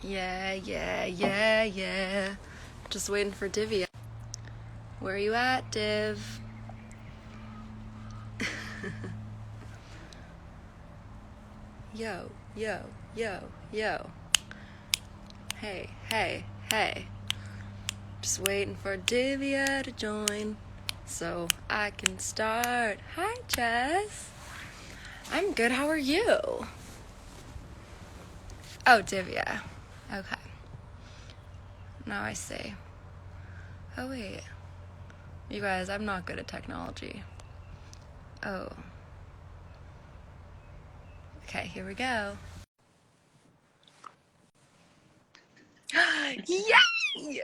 Yeah, yeah, yeah, yeah. Just waiting for Divya. Where are you at, Div? Yo, yo, yo, yo. Hey, hey, hey. Just waiting for Divya to join so I can start. Hi, Jess. I'm good. How are you? Oh, Divya. Okay. Now I see. Oh, wait. You guys, I'm not good at technology. Oh. Okay, here we go. Yay!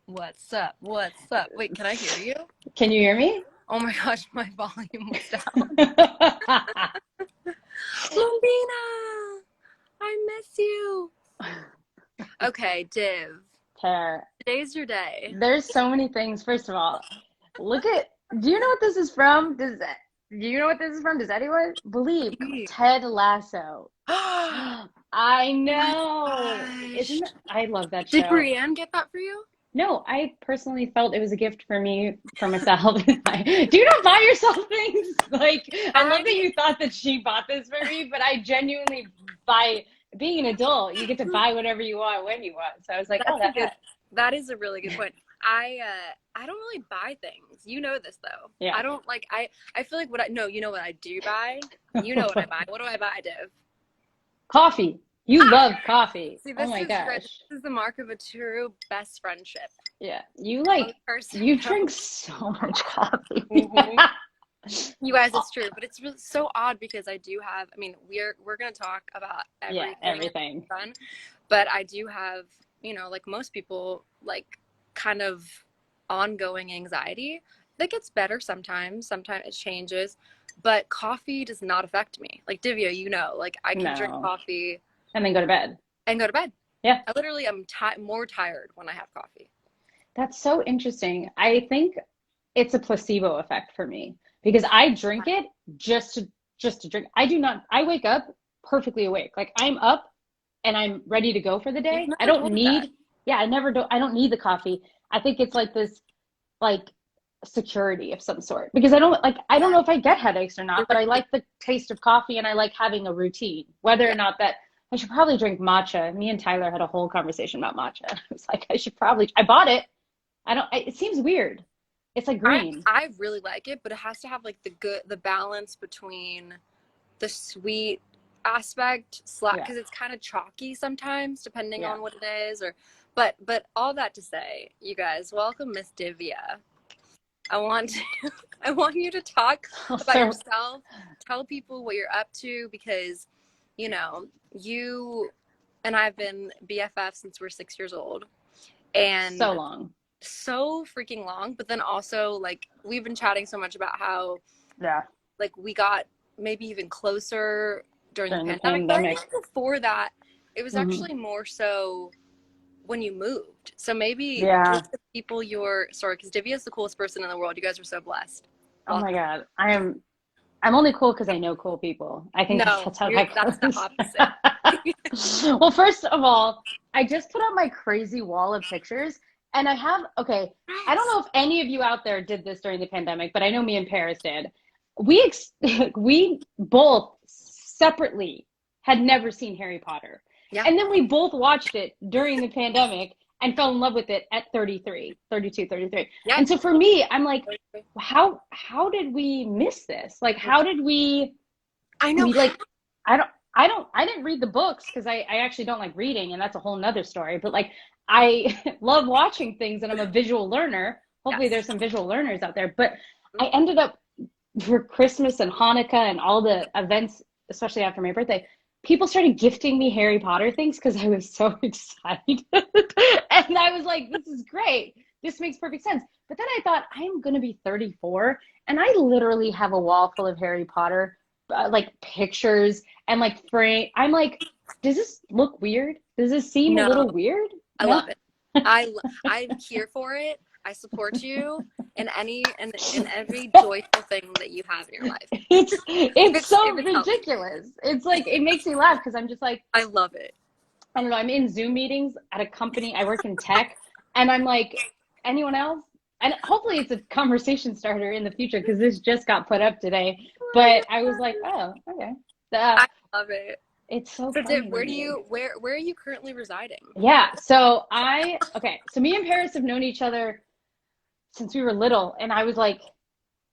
What's up? What's up? Wait, can I hear you? Can you hear me? Oh my gosh, my volume was down. Lumbina! I miss you. Okay, Div. Tara, Today's your day. there's so many things. First of all, look at, do you know what this is from? Do you know what this is from? Does anyone believe Please. Ted Lasso? Oh I my know. gosh. Isn't it? I love that Did show. Brienne get that for you? No, I personally felt it was a gift for me, for myself. Do you not buy yourself things? Like, I love that I you thought that she bought this for me, but I genuinely buy, being an adult, you get to buy whatever you want when you want. So I was like, oh, that's a good that is a really good point. I don't really buy things. You know this though. yeah. I don't like I feel like what I no, you know what I do buy? You know what I buy. What do I buy, Div? Coffee. You Ah! love coffee. See, Oh this my is great. gosh. This is the mark of a true best friendship. Yeah. You One like, person you drink knows. so much coffee. hmm You guys, it's true, but it's really so odd because I do have. I mean, we're gonna talk about Yeah, everything everything. done, but I do have, like most people, like kind of ongoing anxiety that gets better sometimes. Sometimes it changes, but coffee does not affect me. Like Divya, like I can drink No. coffee And then go to bed. and go to bed. Yeah. I literally am more tired when I have coffee. That's so interesting. I think it's a placebo effect for me because I drink it just to drink. I do not, I wake up perfectly awake. Like I'm up and I'm ready to go for the You've day. I never don't told me that. need, yeah, I don't need the coffee. I think it's like this like security of some sort because I don't Yeah, know if I get headaches or you're not, but I right. like the taste of coffee and I like having a routine, whether or Yeah. not that I should probably drink matcha. Me and Tyler had a whole conversation about matcha. I was like, I bought it. It seems weird. It's like I green. I really like it, but it has to have like the balance between the sweet aspect slash Yeah. because it's kind of chalky sometimes depending Yeah. on what it is or but all that to say, you guys, welcome Miss Divya. I want to, I want you to talk about So, yourself, tell people what you're up to because you know, you and I've been BFF since we're 6 years old so and long. so freaking long, but then also like we've been chatting so much about how Yeah. like we got maybe even closer during the During the pandemic, but I pandemic. think before that it was Hmm. actually more so when you moved. So maybe Yeah. give the people your story because Divya is the coolest person in the world. You guys are so blessed. Oh my Welcome. God. I'm only cool because I know cool people. I think No, that's how you're that that's the goes. opposite. Well, first of all, I just put up my crazy wall of pictures, and okay, I don't Yes. know if any of you out there did this during the pandemic, but I know me and Paris did. We both separately had never seen Harry Potter. Yeah. And then we both watched it during the pandemic and fell in love with it at 33, 32, 33. Yeah. And so for me, I'm like, how did we miss this? Like how did I know. we like I didn't read the books because I actually don't like reading and that's a whole nother story. But like I love watching things and I'm a visual learner. Hopefully Yes. there's some visual learners out there. But I ended up for Christmas and Hanukkah and all the events, especially after my birthday, people started gifting me Harry Potter things because I was so excited. And I was like, this is great. This makes perfect sense. But then I thought, I'm going to be 34 and I literally have a wall full of Harry Potter like pictures and like frame. I'm like, does this look weird? Does this seem a No, little weird? I No. love it. I'm here for it. I support you in every joyful thing that you have in your life. It's If so it's healthy. ridiculous. It's like it makes me laugh because I'm just like, I love it. I don't know, I'm in Zoom meetings at a company. I work in tech, and I'm like, anyone else? And hopefully it's a conversation starter in the future because this just got put up today. Oh But I was like, oh, okay. I love it. It's so So funny to where do me. you where are you currently residing? Yeah. So me and Paris have known each other since we were little. And I was like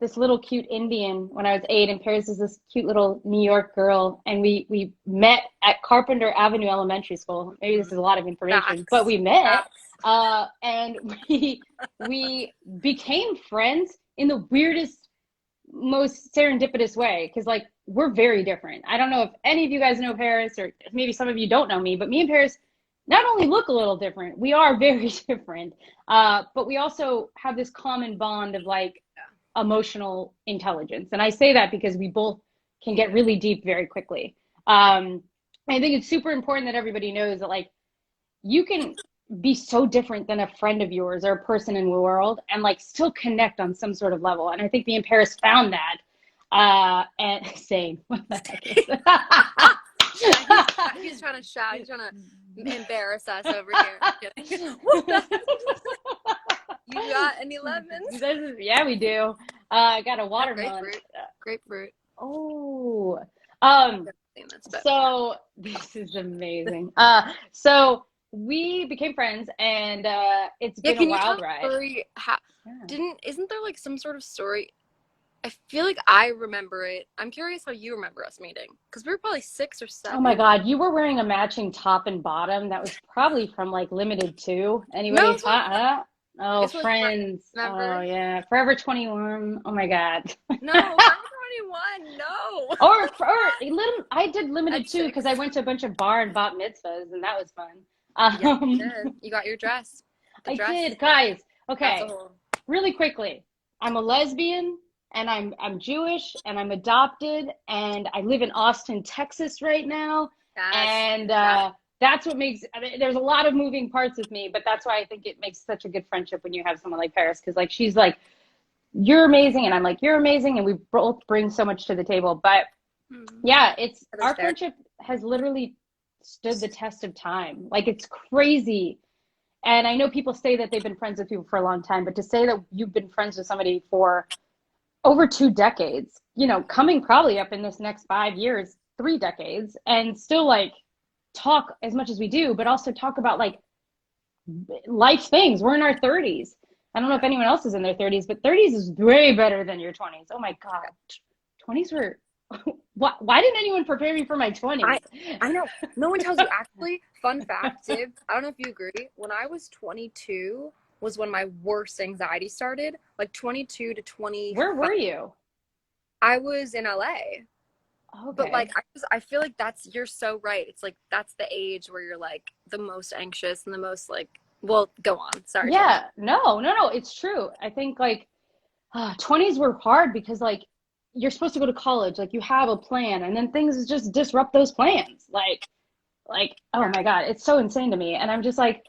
this little cute Indian when I was 8, and Paris is this cute little New York girl. And we met at Carpenter Avenue Elementary School. Maybe this is a lot of information, but Facts. we met, Facts. and we became friends in the weirdest, most serendipitous way. Because like we're very different. I don't know if any of you guys know Paris, or maybe some of you don't know me, but me and Paris not only look a little different, we are very different. But we also have this common bond of like emotional intelligence. And I say that because we both can get really deep very quickly. I think it's super important that everybody knows that like you can be so different than a friend of yours or a person in the world and like still connect on some sort of level. And I think me and Paris found that. And same. What the heck is that? He's trying to shout. He's trying to embarrass us over here. You got any lemons? Yeah, we do. I got a watermelon. Grapefruit. Oh. But So this is amazing. So we became friends, and it's been a wild ride. Story? Yeah. Isn't there like some sort of story? I feel like I remember it. I'm curious how you remember us meeting, because we were probably 6 or 7. Oh my God, you were wearing a matching top and bottom. That was probably from like Limited 2. Anybody? No, Oh, it's Friends. remember? Oh yeah, Forever 21. Oh my God. No, Forever 21. No. Or I did Limited At 2 because 6. I went to a bunch of bar and bat mitzvahs, and that was fun. Yeah, you did. You got your dress. I did, guys. Okay, That's a whole. really quickly. I'm a lesbian, and I'm Jewish, and I'm adopted, and I live in Austin, Texas right now. And that's what makes, I mean, there's a lot of moving parts with me, but that's why I think it makes such a good friendship when you have someone like Paris, because like she's like, you're amazing, and I'm like, you're amazing, and we both bring so much to the table. But yeah, it's our friendship has literally stood the test of time. Like it's crazy. And I know people say that they've been friends with people for a long time, but to say that you've been friends with somebody for over 2 decades, you know, coming probably up in this next 5 years, 3 decades, and still like talk as much as we do, but also talk about like life things. We're in our 30s. I don't know if anyone else is in their 30s, but 30s is way better than your 20s. Oh my God. 20s were, why didn't anyone prepare me for my 20s? I know. No one tells you. Actually, fun fact, Div, I don't know if you agree. When I was 22 was when my worst anxiety started. Like 22 to 20. Where were you? I was in LA. Okay. But like I feel like you're so right. It's like that's the age where you're like the most anxious and the most like, well, go on. Sorry. Yeah. No, it's true. I think like 20s were hard because like you're supposed to go to college, like you have a plan, and then things just disrupt those plans. Like oh my God, it's so insane to me. And I'm just like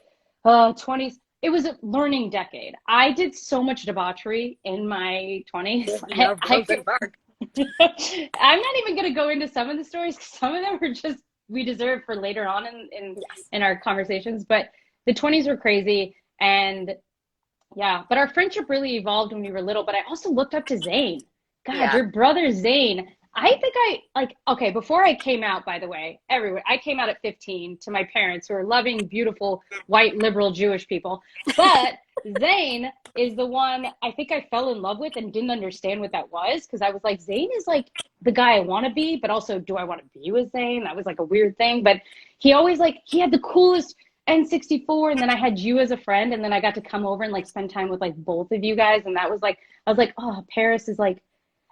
20s, it was a learning decade. I did so much debauchery in my 20s. I'm not even going to go into some of the stories because some of them are just we deserve for later on in our conversations. But the 20s were crazy, and yeah. But our friendship really evolved when we were little. But I also looked up to Zane. God, your brother Zane. I think okay, before I came out, by the way, everywhere. I came out at 15 to my parents, who are loving, beautiful, white, liberal Jewish people. But Zane is the one I think I fell in love with and didn't understand what that was, because I was like, Zane is like the guy I want to be, but also, do I want to be with Zane? That was like a weird thing. But he always he had the coolest N64, and then I had you as a friend, and then I got to come over and like spend time with like both of you guys, and that was like, I was like, oh, Paris is like,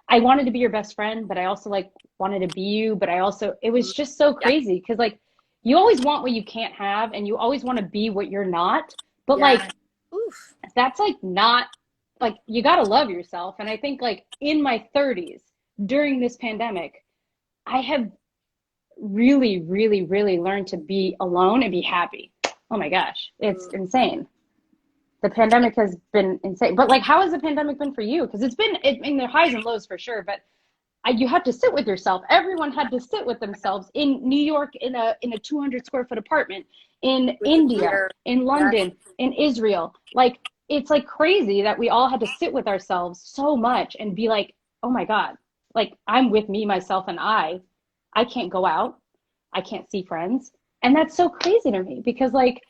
I wanted to be your best friend, but I also like wanted to be you. But I also, it was just so crazy because like you always want what you can't have, and you always want to be what you're not. But like, that's like not like, you got to love yourself. And I think like in my 30s during this pandemic, I have really, really, really learned to be alone and be happy. Oh my gosh, it's insane. The pandemic has been insane. But like, how has the pandemic been for you? Because it's been, I mean, there are highs and lows for sure, but you had to sit with yourself. Everyone had to sit with themselves in New York in a 200 square foot apartment, in Which is India, weird. in Yes. London, in Israel. Like it's like crazy that we all had to sit with ourselves so much and be like, oh my God, like I'm with me, myself, and I can't go out. I can't see friends. And that's so crazy to me because like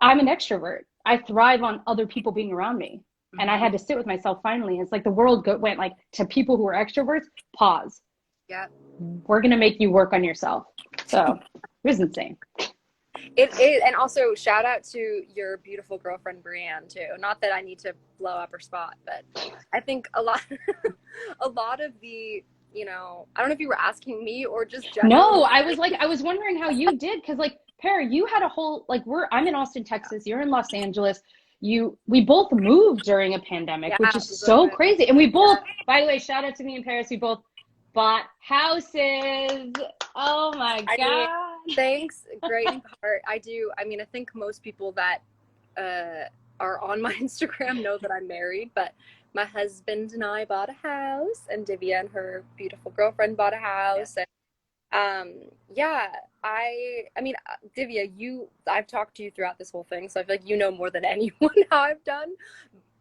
I'm an extrovert. I thrive on other people being around me. And I Hmm. had to sit with myself finally. It's like the world went like to people who are extroverts, pause. Yeah. We're going to make you work on yourself. So it was insane. It is, and also shout out to your beautiful girlfriend Brienne too. Not that I need to blow up her spot, but I think a lot, a lot of the, I don't know if you were asking me or just generally. No, I was wondering how you did because like Perry, you had a whole like I'm in Austin, Texas. You're in Los Angeles. We both moved during a pandemic, Yeah, which is we both so moved. crazy. And we both, Yeah, by the way, shout out to me and Paris. We both bought houses. Oh my I mean, God. thanks, great in part. I do. I mean, I think most people that are on my Instagram know that I'm married, but my husband and I bought a house, and Divya and her beautiful girlfriend bought a house, and yeah, I mean, Divya, I've talked to you throughout this whole thing, so I feel like you know more than anyone how I've done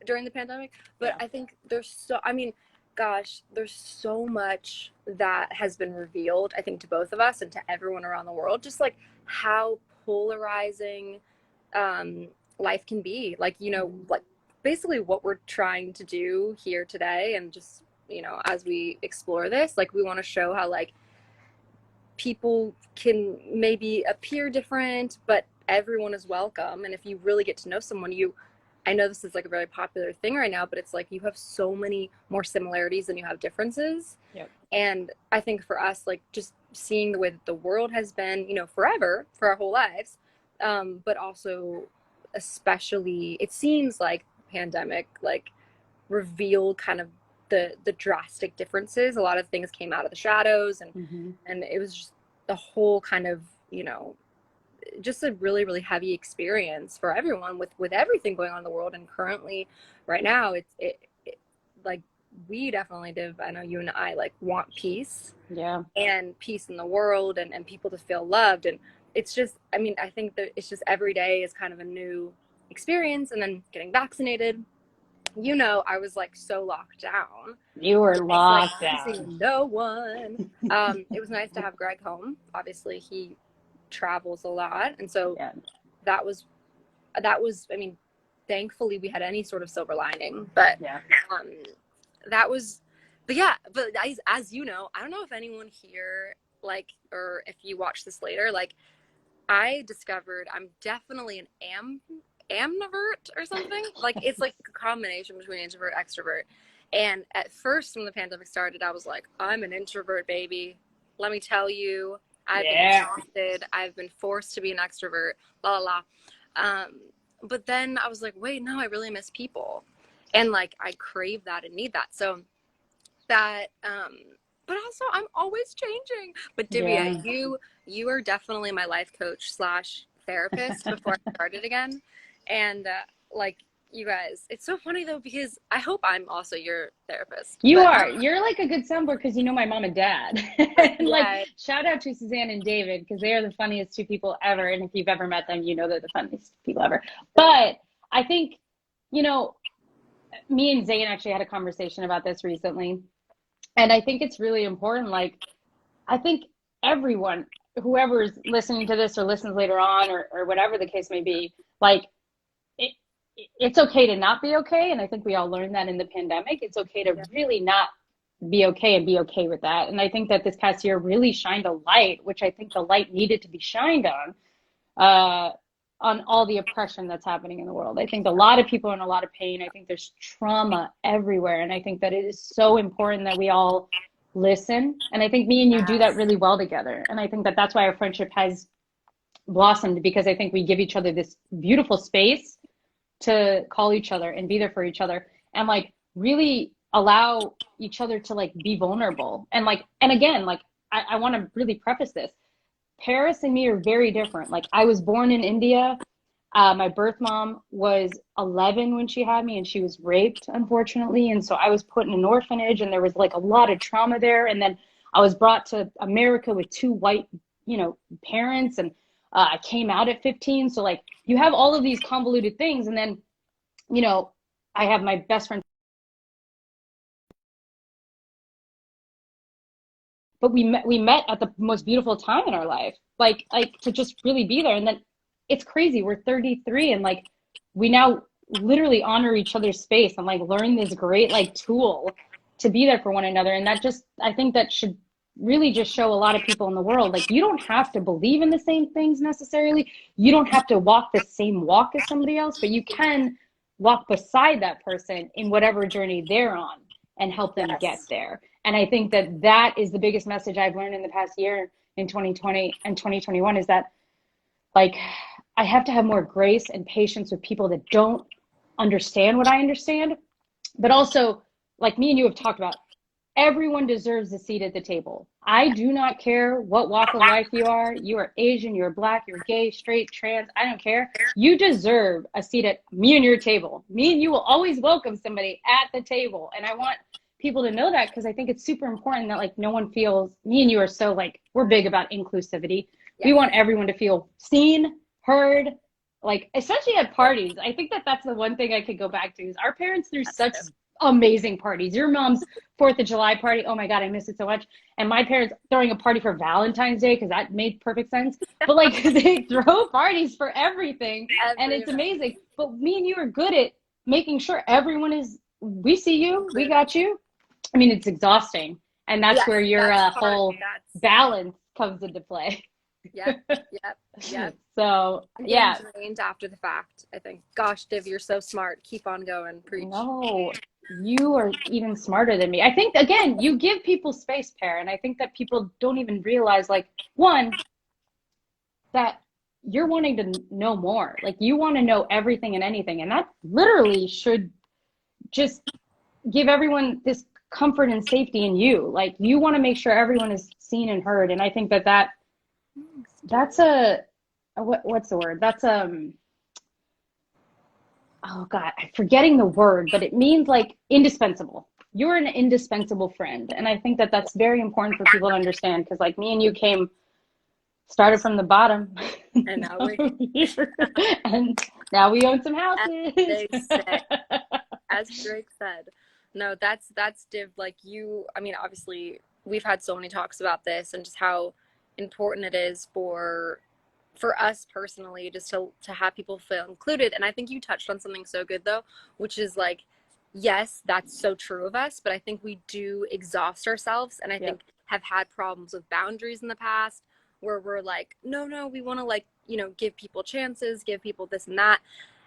during the pandemic. But Yeah. I think I mean, gosh, there's so much that has been revealed, I think, to both of us and to everyone around the world, just like how polarizing life can be. Like, Mhm. like basically what we're trying to do here today, and just, as we explore this, like, we want to show how, like, people can maybe appear different, but everyone is welcome. And if you really get to know someone, I know this is like a very popular thing right now, but it's like you have so many more similarities than you have differences. Yep. And I think for us, like, just seeing the way that the world has been, forever, for our whole lives, but also, especially, it seems like pandemic, like, revealed kind of the drastic differences. A lot of things came out of the shadows, and Mhm. it was just the whole kind of, just a really, really heavy experience for everyone, with everything going on in the world. And currently, right now, it like, we definitely do. I know you and I, like, want peace, Yeah. and peace in the world, and people to feel loved. And it's just, I mean, I think that it's just every day is kind of a new experience. And then getting vaccinated, I was like so locked down, You were just like locked down. seeing no one. It was nice to have Greg home. Obviously, he travels a lot, and so Yeah. that was I mean, thankfully we had any sort of silver lining. But Yeah. um, that was, but yeah, but as you know, I don't know if anyone here, like, or if you watch this later, like, I discovered I'm definitely an amnivert or something. Like, it's like a combination between introvert, extrovert. And at first, when the pandemic started, I was like, I'm an introvert, baby. Let me tell you, I've been Yeah. exhausted. I've been forced to be an extrovert. La la la. Um, but then I was like, wait, no, I really miss people, and like I crave that and need that. So that, but also I'm always changing. But Yeah. Divya, you are definitely my life coach slash therapist before I started again. And like, you guys, it's so funny though, because I hope I'm also your therapist. You But are. You're like a good soundboard because you know my mom and dad. And like, yeah, shout out to Suzanne and David because they are the funniest two people ever. And if you've ever met them, you know they're the funniest people ever. But I think, you know, me and Zane actually had a conversation about this recently. And I think it's really important. Like, I think everyone, whoever's listening to this or listens later on, or whatever the case may be, like, it, it's okay to not be okay. And I think we all learned that in the pandemic. It's okay to yeah, really not be okay and be okay with that. And I think that this past year really shined a light, which I think the light needed to be shined uh, on all the oppression that's happening in the world. I think a lot of people are in a lot of pain. I think there's trauma everywhere. And I think that it is so important that we all listen. And I think me and you do that yes, really well together. And I think that that's why our friendship has blossomed because I think we give each other this beautiful space to call each other and be there for each other and like really allow each other to like be vulnerable and like and again like I want to really preface this. Paris and me are very different. Like I was born in India. My birth mom was 11 when she had me, and she was raped, unfortunately. And so I was put in an orphanage, and there was like a lot of trauma there. And then I was brought to America with two white, parents, and I came out at 15. So like you have all of these convoluted things, and then, you know, I have my best friend, but we met at the most beautiful time in our life, like to just really be there. And then it's crazy. We're 33, and like we now literally honor each other's space and like learn this great like tool to be there for one another. And that just, I think that should really just show a lot of people in the world, like you don't have to believe in the same things necessarily. You don't have to walk the same walk as somebody else, but you can walk beside that person in whatever journey they're on and help them get Yes. there. And I think that that is the biggest message I've learned in the past year in 2020 and 2021 is that like I have to have more grace and patience with people that don't understand what I understand. But also, like me and you have talked about, everyone deserves a seat at the table. I do not care what walk of life you are. You are Asian, you're black, you're gay, straight, trans. I don't care. You deserve a seat at me and your table. Me and you will always welcome somebody at the table. And I want people to know that because I think it's super important that like no one feels, me and you are so like, we're big about inclusivity. We Yes. want everyone to feel seen, heard, like especially at parties. I think that that's the one thing I could go back to is our parents threw That's such true. amazing parties. Your mom's 4th of July party, oh my God, I miss it so much. And my parents throwing a party for Valentine's Day because that made perfect sense. But like they throw parties for everything and Every it's event amazing. But me and you are good at making sure everyone is, we see you, we included. got you. I mean, it's exhausting. And that's Yes, where your that's part. whole That's balance comes into play. yep, yep, yep. So, And getting yeah, drained after the fact, I think. Gosh, Div, you're so smart. Keep on going. Preach. no, you are even smarter than me. I think, again, you give people space, Pear, and I think that people don't even realize, like, one, that you're wanting to know more. Like, you want to know everything and anything, and that literally should just give everyone this comfort and safety in you. Like, you want to make sure everyone is seen and heard, and I think that that's what's the word? That's oh God, I'm forgetting the word, but it means like indispensable. You're an indispensable friend. And I think that that's very important for people to understand because like me and you started from the bottom. And now we're And now we own some as houses. they say, as Drake said. No, that's Div. Like you, I mean, obviously we've had so many talks about this and just how important it is for us personally just to have people feel included. And I think you touched on something so good though, which is like, yes, that's so true of us, but I think we do exhaust ourselves and I Yep. think have had problems with boundaries in the past where we're like, no, we want to like, give people chances, give people this and that.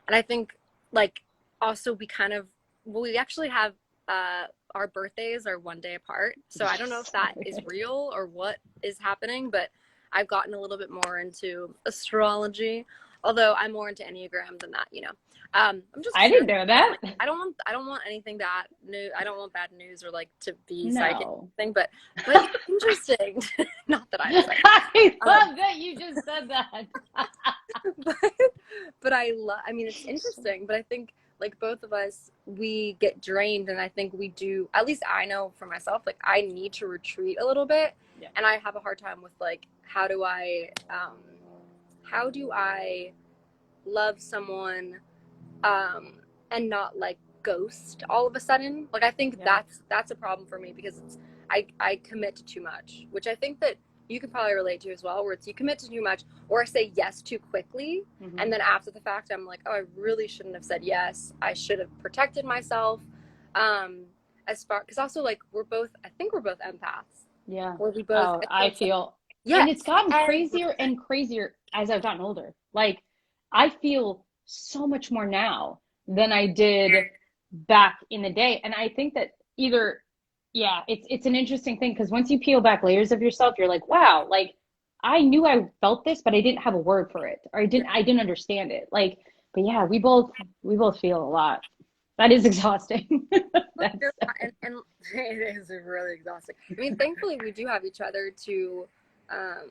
And I think like also we kind of, well, we actually have our birthdays are one day apart. So I don't know if Yes. that is real or what is happening, but I've gotten a little bit more into astrology, although I'm more into Enneagram than that. I'm just I didn't curious. know Again, that. like I don't want anything that new. I don't want bad news or like to be psychic No. thing, but it's interesting. Not that I'm psychic. I Um, love that you just said that. but I mean it's interesting, but I think like both of us we get drained and I think we do, at least I know for myself, like I need to retreat a little bit Yeah. and I have a hard time with like how do I love someone um and not like ghost all of a sudden. Like I think Yeah. that's a problem for me because I commit to too much, which I think that you can probably relate to as well, where it's you commit to too much or I say yes too quickly Mm-hmm. and then after the fact I'm like, oh, I really shouldn't have said yes. I should have protected myself. Um as far because also like I think we're both empaths. Yeah. Where we both Oh, and so I it's like, feel, and it's yes, gotten every crazier and crazier as I've gotten older. Like, I feel so much more now than I did back in the day. And I think that either, yeah, it's an interesting thing because once you peel back layers of yourself, you're like, wow, like I knew I felt this, but I didn't have a word for it, or I didn't understand it. Like, but yeah, we both feel a lot. That is exhausting. That's and it is really exhausting. I mean, thankfully we do have each other to, um,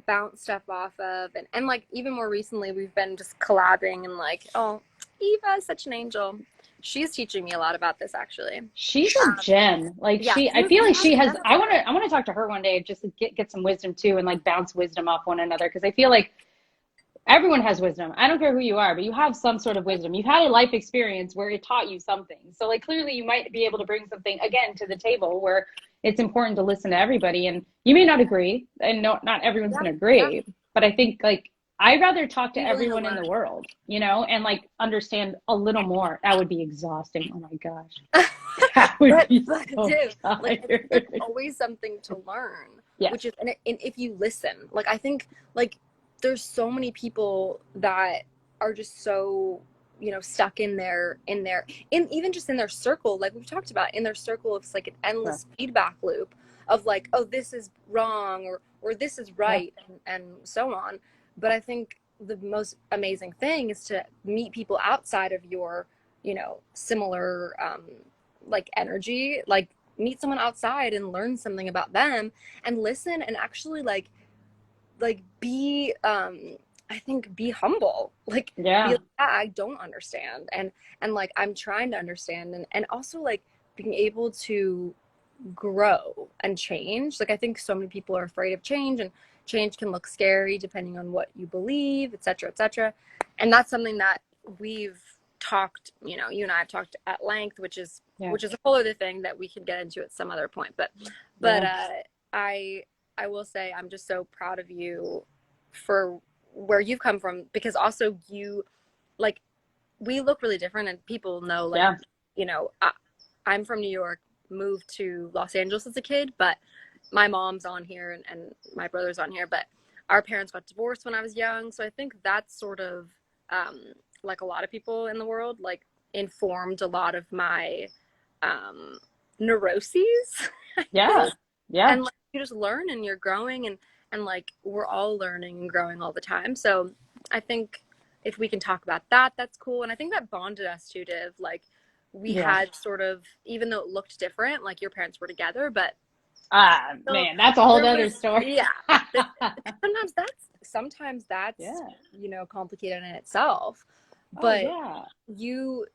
bounce stuff off of. And like even more recently we've been just collabing and like, oh, Eva is such an angel. She's teaching me a lot about this actually. She's a gem. Like Yeah, I feel like she has, met I want to talk to her one day just to get some wisdom too and like bounce wisdom off one another. Cause I feel like everyone has wisdom. I don't care who you are, but you have some sort of wisdom. You've had a life experience where it taught you something. So like clearly you might be able to bring something again to the table where it's important to listen to everybody. And you may not agree, and no, not everyone's yeah, going to yeah. agree, but I think like I'd rather talk to Be willing to everyone in the learn. world, you know, and like understand a little more. That would be exhausting. Oh my gosh. That would be But so dude, like I think there's tired. always something to learn, which Yes. is and if you listen, like I think like there's so many people that are just so stuck in even just in their circle, like we've talked about, in their circle of like an Sure. endless feedback loop of like, oh, this is wrong or this is Yeah. right and so on. But I think the most amazing thing is to meet people outside of your similar like energy, like meet someone outside and learn something about them and listen and actually like be I think be humble, like be Yeah. like, yeah, I don't understand and like I'm trying to understand and also like being able to grow and change. Like I think so many people are afraid of change, and change can look scary depending on what you believe, etc., etc. And that's something that we've talked, you and I have talked at length, Yeah. which is a whole other thing that we can get into at some other point. But Yeah. I I will say I'm just so proud of you for where you've come from, because also you like we look really different and people know like Yeah. I'm from New York, moved to Los Angeles as a kid, but my mom's on here and my brother's on here, but our parents got divorced when I was young. So I think that's sort of um, like a lot of people in the world, like informed a lot of my um, neuroses, I Yeah. think. Yeah. And like you just learn and you're growing and like we're all learning and growing all the time. So I think if we can talk about that, that's cool. And I think that bonded us too, Div. Like we Yeah. had sort of, even though it looked different, like your parents were together, but Ah, still man, that's a whole there other was, story. yeah. There, sometimes that's Yeah. complicated in itself. Oh, But yeah. you've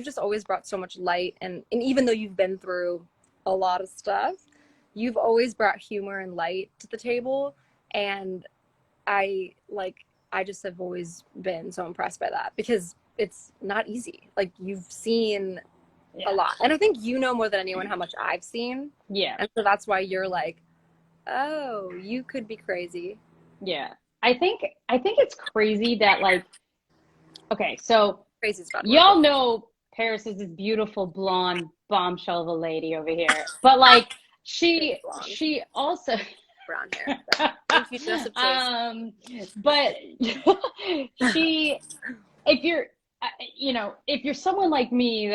just always brought so much light, and even though you've been through a lot of stuff, you've always brought humor and light to the table. And I like I just have always been so impressed by that, because it's not easy. Like you've seen a Yeah. lot. And I think you know more than anyone how much I've seen. Yeah. And so that's why you're like, oh, you could be crazy. Yeah. I think it's crazy that like, okay, so Crazy is a bad word, but y'all know Paris is this beautiful blonde bombshell of a lady over here. But like fake she blonde, she also brown hair. But infusion of taste. um but she if you're if you're someone like me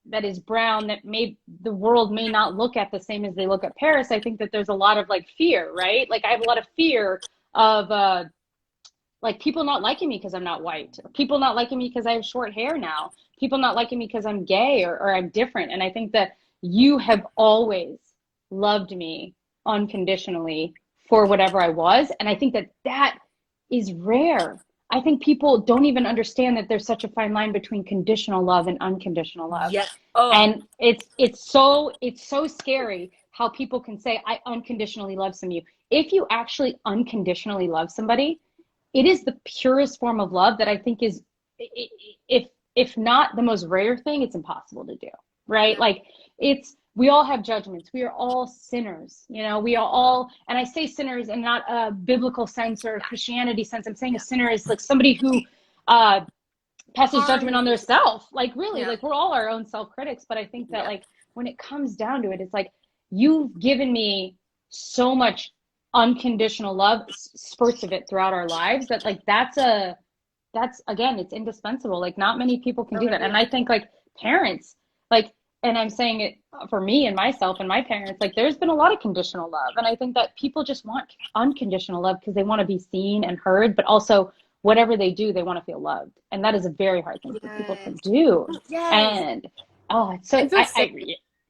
that is brown, that may the world may not look at the same as they look at Paris. I think that there's a lot of like fear, right? Like I have a lot of fear of like people not liking me because I'm not white, or people not liking me because I have short hair now, people not liking me because I'm gay or I'm different. And I think that you have always loved me unconditionally for whatever I was. And I think that that is rare. I think people don't even understand that there's such a fine line between conditional love and unconditional love. Yes. Oh, And it's so scary how people can say I unconditionally love some of you. If you actually unconditionally love somebody, it is the purest form of love that I think is, if if not the most rare thing, it's impossible to do, right? yeah. Like it's we all have judgments. We are all sinners, we are all, and I say sinners in not a biblical sense or a Yeah. Christianity sense. I'm saying a Yeah. sinner is like somebody who uh passes judgment on Harms. their self. Like really, Yeah. like we're all our own self critics. But I think that Yeah. like when it comes down to it, it's like you've given me so much unconditional love, spurts of it throughout our lives, that like that's again, it's indispensable. Like not many people can No, do it that. And is. I think like parents, like, and I'm saying it for me and myself and my parents, like there's been a lot of conditional love. And I think that people just want unconditional love because they want to be seen and heard, but also whatever they do, they want to feel loved. And that is a very hard thing for people to Yes. do. Yes. And oh, it's so And feel safe.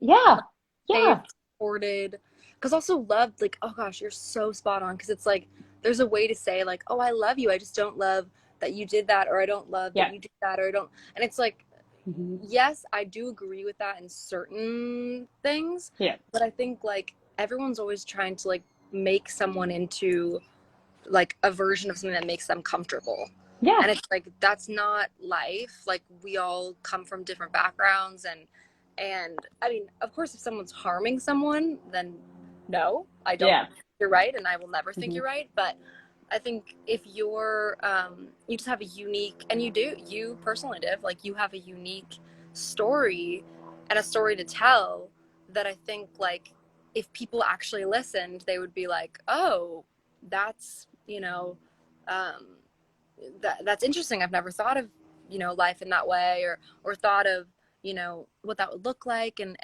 yeah, Safe, yeah, supported. because also love, like, oh gosh, you're so spot on, because it's like there's a way to say like, oh, I love you, I just don't love that you did that, or I don't love that Yeah. you did that, or I don't. And it's like, Hmm. yes, I do agree with that in certain things, Yeah. but I think like everyone's always trying to like make someone into like a version of something that makes them comfortable. Yeah. And it's like that's not life. Like we all come from different backgrounds, and I mean, of course if someone's harming someone, then no, I don't Yeah. think you're right, and I will never think Hmm. you're right. But I think if you're you just have a unique, and you personally, Div, like you have a unique story and a story to tell, that I think like if people actually listened, they would be like, oh, that's, um, that's interesting. I've never thought of, life in that way, or thought of, what that would look like. And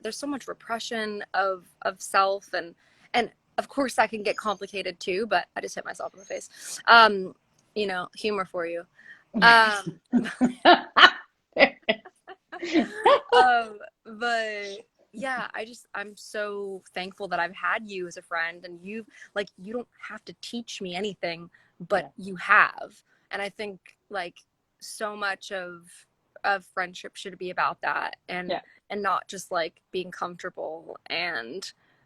there's so much repression of self, and of course that can get complicated too, but I just hit myself in the face. Humor for you. Um, but yeah, I'm so thankful that I've had you as a friend, and you don't have to teach me anything, Yeah. but you have. And I think like so much of friendship should be about that, Yeah. and not just like being comfortable,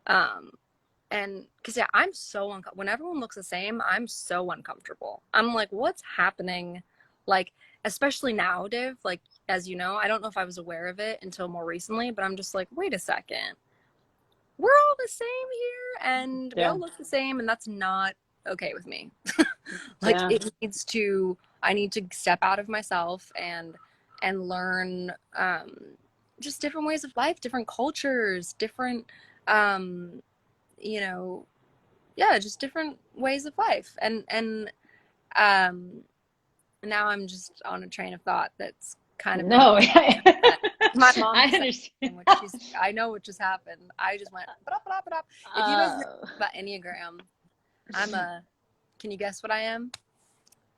um and because yeah, I'm so when everyone looks the same, I'm so uncomfortable. I'm like, what's happening? Like, especially now, Div, like, as you know, I don't know if I was aware of it until more recently, but I'm just like, wait a second, we're all the same here, and we Yeah. all look the same, and that's not okay with me. Like, Yeah. I need to step out of myself, and learn, just different ways of life, different cultures, different, um you know yeah, just different ways of life. And um now I'm just on a train of thought that's kind of been No. that my mom I just said understand. something, which she's I know what just happened. I just went ba ba ba. If you guys know Uh, about Enneagram, I'm a can you guess what I am?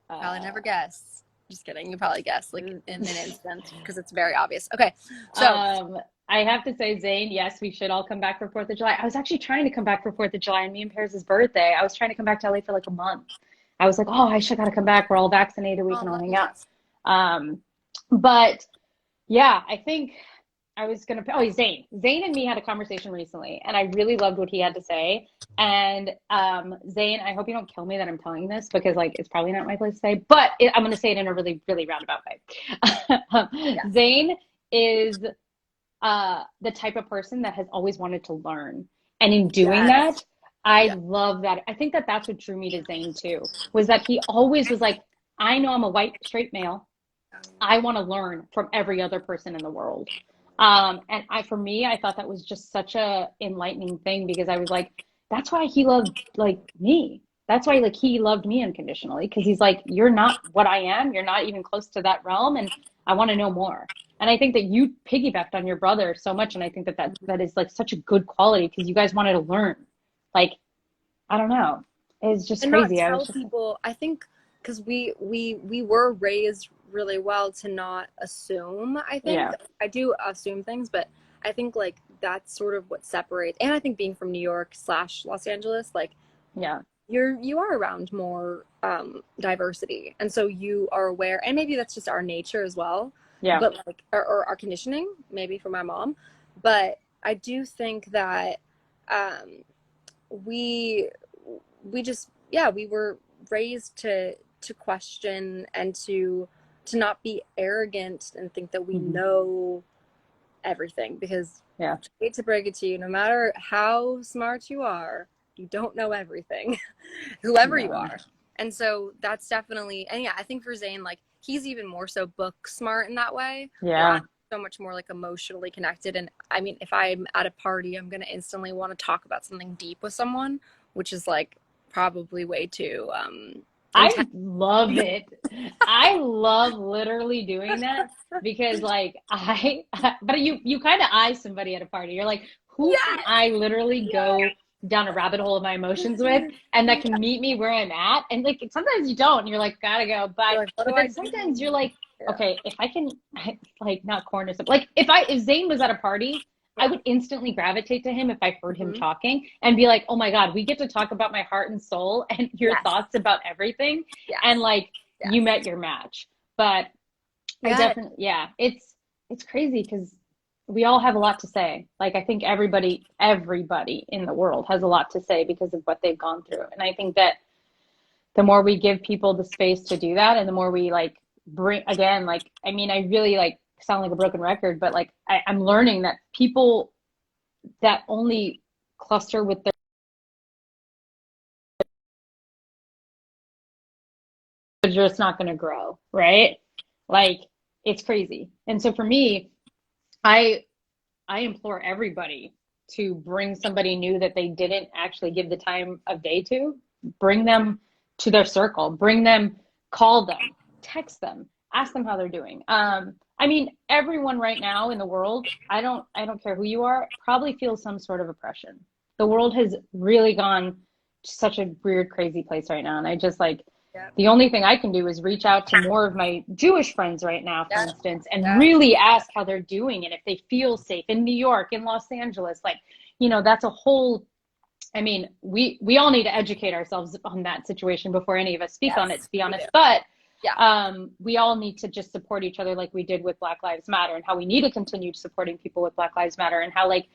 Probably never uh, guess. Just kidding. You probably guess like in an instant because it's very obvious. Okay. So, um, I have to say, Zane, yes, we should all come back for 4th of July. I was actually trying to come back for 4th of July and me and Paris' birthday. I was trying to come back to LA for like a month. I was like, oh, I should gotta come back. We're all vaccinated. We oh, can all hang out. yes. Um, but yeah, I think I was gonna. Oh, Zane. Zane and me had a conversation recently, and I really loved what he had to say. And Zane, I hope you don't kill me that I'm telling this because like it's probably not my place to say, but I'm gonna say it in a really, really roundabout way. Yes. Zane is the type of person that has always wanted to learn, and in doing Yes. that, I Yeah. love that. I think that that's what drew me to Zane too, was that he always was like, I know I'm a white straight male. I want to learn from every other person in the world. And for me, I thought that was just such a enlightening thing because I was like, that's why he loved like me. That's why like he loved me unconditionally because he's like, you're not what I am. You're not even close to that realm, and I want to know more. And I think that you piggybacked on your brother so much, and I think that that is like such a good quality because you guys wanted to learn. Like, I don't know, it's just And not crazy. I was tell just like, people, I think, because we were raised really well to not assume. I think yeah, I do assume things, but I think like that's sort of what separates. And I think being from New York slash Los Angeles, like yeah, you are around more diversity, and so you are aware, and maybe that's just our nature as well, yeah. but like or our conditioning maybe from my mom. But I do think that um we we just, yeah, we were raised to question, and to not be arrogant and think that we Hmm. know everything, because Yeah. I hate to break it to you, no matter how smart you are, you don't know everything. Whoever you Yeah. are. And so that's definitely, and yeah, I think for Zane, like he's even more so book smart in that way, where I'm Yeah. so much more like emotionally connected. And I mean, if I'm at a party, I'm going to instantly want to talk about something deep with someone, which is like probably way too I intense. love it. I love literally doing that because like but you kind of eye somebody at a party. You're like, who can Yes, I literally go down a rabbit hole of my emotions with and that yes. can meet me where I'm at? And like sometimes you don't and you're like, gotta go. But You're like, what do but I then sometimes do? you're like, Yeah. okay, if I can like not corner something like if Zane was at a party, I would instantly gravitate to him if I heard him Mm-hmm. talking and be like, oh my God, we get to talk about my heart and soul and your Yes. thoughts about everything. And Yes. like, you Yes. met your match. But I Good. definitely, yeah, it's crazy because we all have a lot to say. Like, I think everybody in the world has a lot to say because of what they've gone through. And I think that the more we give people the space to do that, and the more we like bring, again, like, I mean, I really like sound like a broken record, but like, I'm learning that people that only cluster with their, they're just not going to grow, right? Like, it's crazy. And so for me, I I implore everybody to bring somebody new that they didn't actually give the time of day to, bring them to their circle, bring them, call them, text them, ask them how they're doing. I mean, everyone right now in the world, I don't care who you are, probably feels some sort of oppression. The world has really gone to such a weird, crazy place right now. And I just like, Yep. the only thing I can do is reach out to more of my Jewish friends right now, for Yep. instance, and Yep. really ask how they're doing and if they feel safe in New York, in Los Angeles. Like, that's a whole, I mean, we all need to educate ourselves on that situation before any of us speak on it, Yes, to be we do. honest. But Yeah. we all need to just support each other like we did with Black Lives Matter, and how we need to continue supporting people with Black Lives Matter, and how like,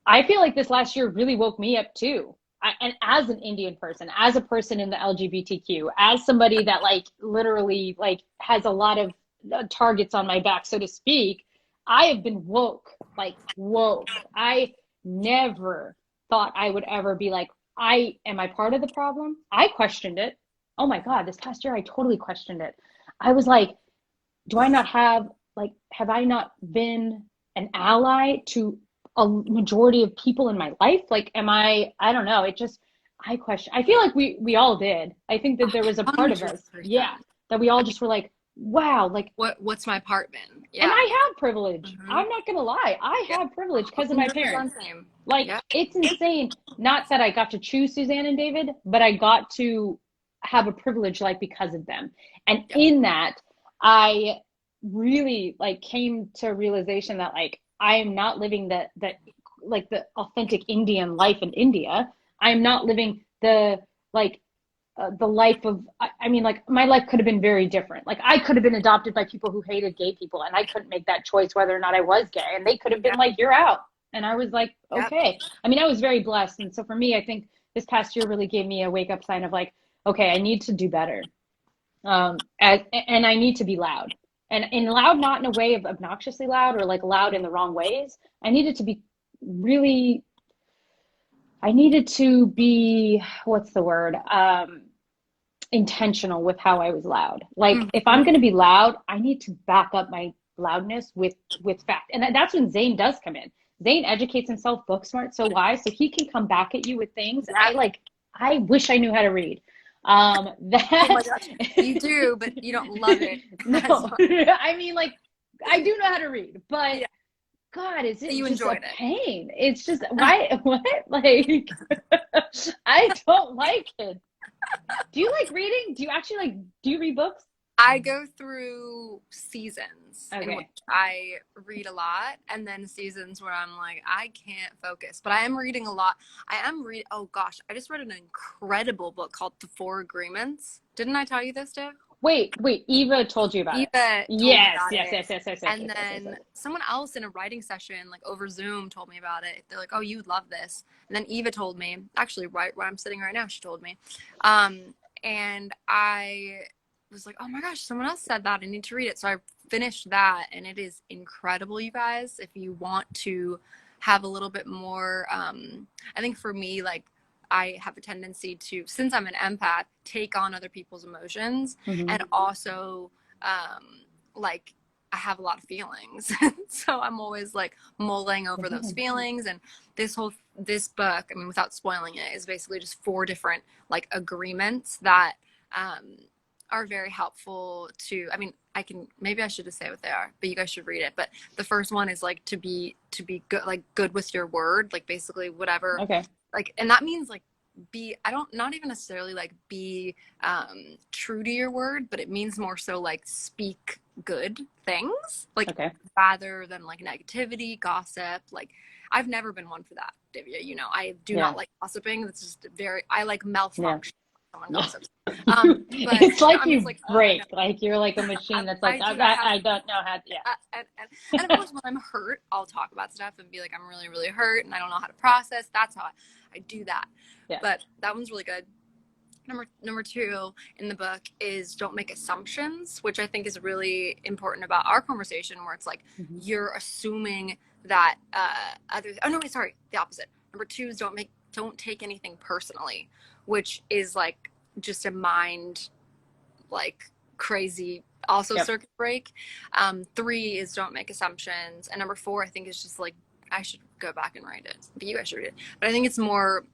I feel like this last year really woke me up too. And as an Indian person, as a person in the LGBTQ, as somebody that like literally like has a lot of targets on my back, so to speak, I have been woke, like woke. I never thought I would ever be like, I part of the problem? I questioned it. Oh my God, this past year I totally questioned it. I was like, do I not have I not been an ally to a majority of people in my life? Like, I don't know. I question. I feel like we all did. I think that there was a part of us, yeah, 100%. that we all just were like, wow, like, What's my part been? and Yeah. I have privilege. Mm-hmm. I'm not gonna lie. I Yeah. have privilege because of my parents. 100% same. Like, Yeah. it's insane. Not that I got to choose Suzanne and David, but I got to have a privilege, like, because of them. And Yep. in that, I really like came to a realization that like I am not living that like the authentic Indian life in India. I'm not living the life of, I mean, like, my life could have been very different. Like, I could have been adopted by people who hated gay people, and I couldn't make that choice whether or not I was gay, and they could have been Yep. like, you're out. And I was like, Yep. okay. I mean, I was very blessed. And so for me, I think this past year really gave me a wake up sign of like, okay, I need to do better. And I need to be loud, and loud, not in a way of obnoxiously loud or like loud in the wrong ways. I needed to be really, I needed to be, what's the word? Intentional with how I was loud. Like, if Mm-hmm. I'm going to be loud, I need to back up my loudness with fact. And that's when Zane does come in. Zane educates himself book smart, so wise, so he can come back at you with things. And Yep. I wish I knew how to read. Oh my That gosh. You do, but you don't love it as no, much. I mean, like, I do know how to read, but Yeah. God, is it You just a enjoyed it. pain? It's just why, what? Like, I don't like it. Do you like reading? Do you actually do you read books? I go through seasons in which Okay. I read a lot, and then seasons where I'm like, I can't focus. But I am reading a lot. Oh gosh, I just read an incredible book called The Four Agreements. Didn't I tell you this, Dave? Wait, Eva told you about it. Eva told me Yes, about yes, it. yes, yes, yes, yes, And yes, yes, yes, then yes. someone else in a writing session, like over Zoom, told me about it. They're like, oh, you would love this. And then Eva told me, actually, right where I'm sitting right now, she told me. And I was like, oh my gosh, someone else said that. I need to read it. So I finished that, and it is incredible, you guys. If you want to have a little bit more, I think for me, like, I have a tendency to, since I'm an empath, take on other people's emotions, Mm-hmm. and also, like, I have a lot of feelings. So I'm always like mulling over those Yeah. feelings. And this book, I mean, without spoiling it, is basically just 4 different like agreements that are very helpful to, I mean, maybe I should just say what they are, but you guys should read it. But the first one is like to be good, like good with your word, like basically whatever, Okay. like, and that means like be, I don't, not even necessarily like be true to your word, but it means more so like speak good things, like Okay. rather than like negativity, gossip. Like I've never been one for that, Divya. You know, I do Yeah. not like gossiping. That's just very, I like Yeah. malfunction when someone Yeah. gossips. But It's like I'm just you like, I know. break, like you're like a machine that's like, I do. I have I don't know how to, yeah. and of course when I'm hurt I'll talk about stuff and be like I'm really really hurt and I don't know how to process. That's how I do that. Yeah. But that one's really good. Number two in the book is don't make assumptions, which I think is really important about our conversation, where it's like Mm-hmm. you're assuming that others, oh no wait, sorry, the opposite. Number two is don't take anything personally, which is like just a mind like crazy also Yep. circuit break. Three is don't make assumptions, and number four I think is just like I should go back and write it, but you guys should read it. But I think it's more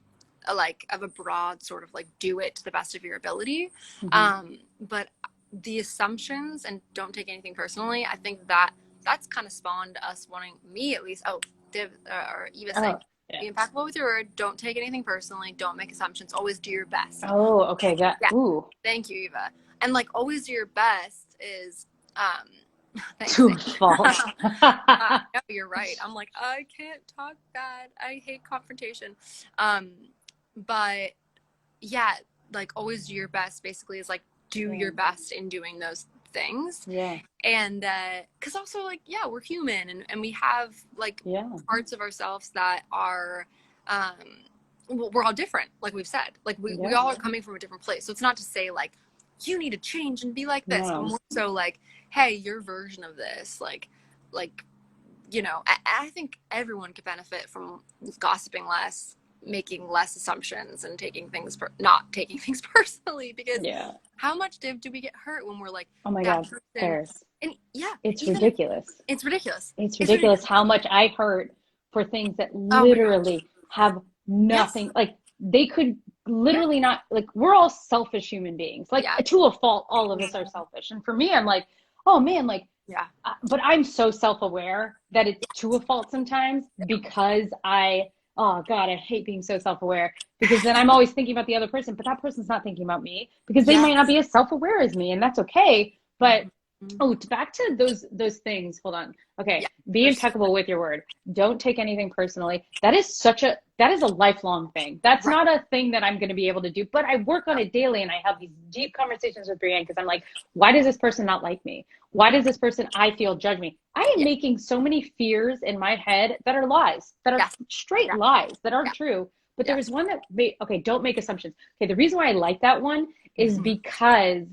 like of a broad sort of like do it to the best of your ability. Mm-hmm. But the assumptions and don't take anything personally, I think that that's kind of spawned us wanting, me at least, oh, Div, or Eva saying Oh, yeah. be impeccable with your word, don't take anything personally, don't make assumptions, always do your best. Oh, okay. That, Yeah, ooh, thank you, Eva. And like always do your best is thanks. to a fault. No, you're right. I'm like, I can't talk bad. I hate confrontation. Um, but yeah, like always do your best basically is like do Yeah. your best in doing those things. Yeah. And because also like yeah, we're human and we have like Yeah. parts of ourselves that are we're all different, like we've said, like we Yeah. all are coming from a different place. So it's not to say like you need to change and be like this, but No. more so like hey, your version of this, like you know, I think everyone could benefit from gossiping less, making less assumptions, and taking things not taking things personally. Because Yeah. how much do we get hurt when we're like Oh my that God, person? Paris. And yeah, It's even if ridiculous. it's ridiculous, It's it's ridiculous ridiculous. how much I hurt for things that Oh my gosh, literally have yes, nothing, like they could yeah, literally not, like we're all selfish human beings. Like yeah, to a fault, all of us are selfish. And for me, I'm like, oh man, like, yeah, but I'm so self-aware that it's to a fault sometimes because oh God, I hate being so self-aware because then I'm always thinking about the other person, but that person's not thinking about me because they might not yes. be as self-aware as me, and that's okay. But Mm-hmm. oh, back to those things. Hold on. Okay, Yeah, be there's impeccable with your word. Don't take anything personally. That is a lifelong thing. That's right. not a thing that I'm going to be able to do, but I work on No, it daily and I have these deep conversations with Brienne because I'm like, why does this person not like me? Why does this person I feel judge me? I am yeah, making so many fears in my head that are lies, that are yeah, straight yeah, lies, that aren't yeah, true. But there yeah. was one that okay, don't make assumptions. Okay, the reason why I like that one is Mm-hmm. because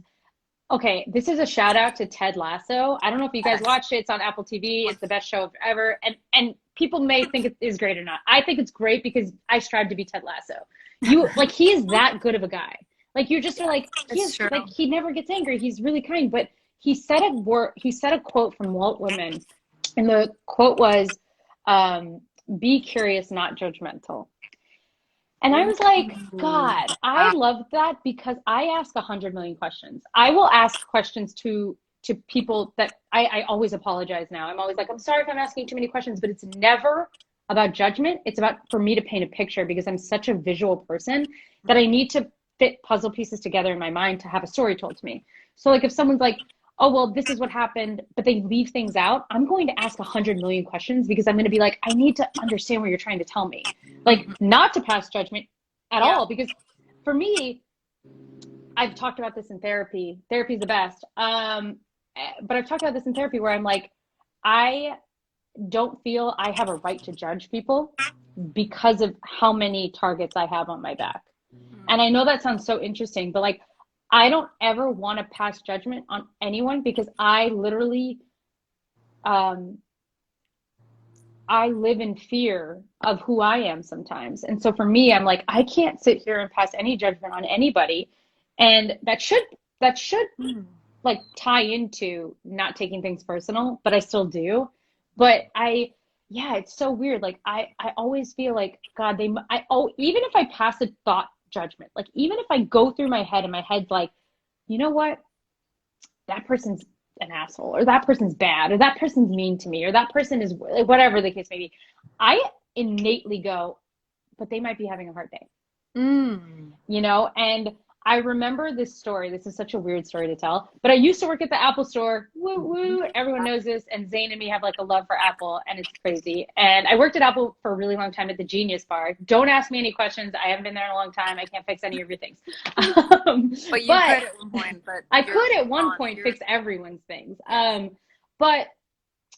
okay, this is a shout out to Ted Lasso. I don't know if you guys Yes. watched it. It's on Apple TV. It's the best show ever. And people may think it is great or not. I think it's great because I strive to be Ted Lasso. You like he is that good of a guy. Like you just are like he It's is true. like he never gets angry. He's really kind. But he said a quote from Walt Whitman, and the quote was, "Be curious, not judgmental." And I Ooh. was like, God, I Wow. love that because I ask 100 million questions. I will ask questions to people that I always apologize now. I'm always like, I'm sorry if I'm asking too many questions, but it's never about judgment. It's about for me to paint a picture because I'm such a visual person that I need to fit puzzle pieces together in my mind to have a story told to me. So like if someone's like, oh well, this is what happened, but they leave things out, I'm going to ask 100 million questions because I'm going to be like, I need to understand what you're trying to tell me, like Mm-hmm. not to pass judgment at Yeah. all. Because for me, I've talked about this in therapy. Therapy's the best. But I've talked about this in therapy where I'm like, I don't feel I have a right to judge people because of how many targets I have on my back. And I know that sounds so interesting, but like, I don't ever want to pass judgment on anyone because um, I live in fear of who I am sometimes. And so for me, I'm like, I can't sit here and pass any judgment on anybody. And that should Mm-hmm. like tie into not taking things personal, but I still do. But yeah, it's so weird. Like I always feel like God, even if I pass a thought judgment, like even if I go through my head and my head's like, you know what, that person's an asshole, or that person's bad, or that person's mean to me, or that person is whatever the case may be, I innately go, but they might be having a hard day. Mm. you know? And I remember this story. This is such a weird story to tell, but I used to work at the Apple store. Woo woo. Everyone knows this. And Zane and me have like a love for Apple, and it's crazy. And I worked at Apple for a really long time at the Genius Bar. Don't ask me any questions. I haven't been there in a long time. I can't fix any of your things. But you But could at one point, but I you're could at one point you're fix everyone's things. yes. But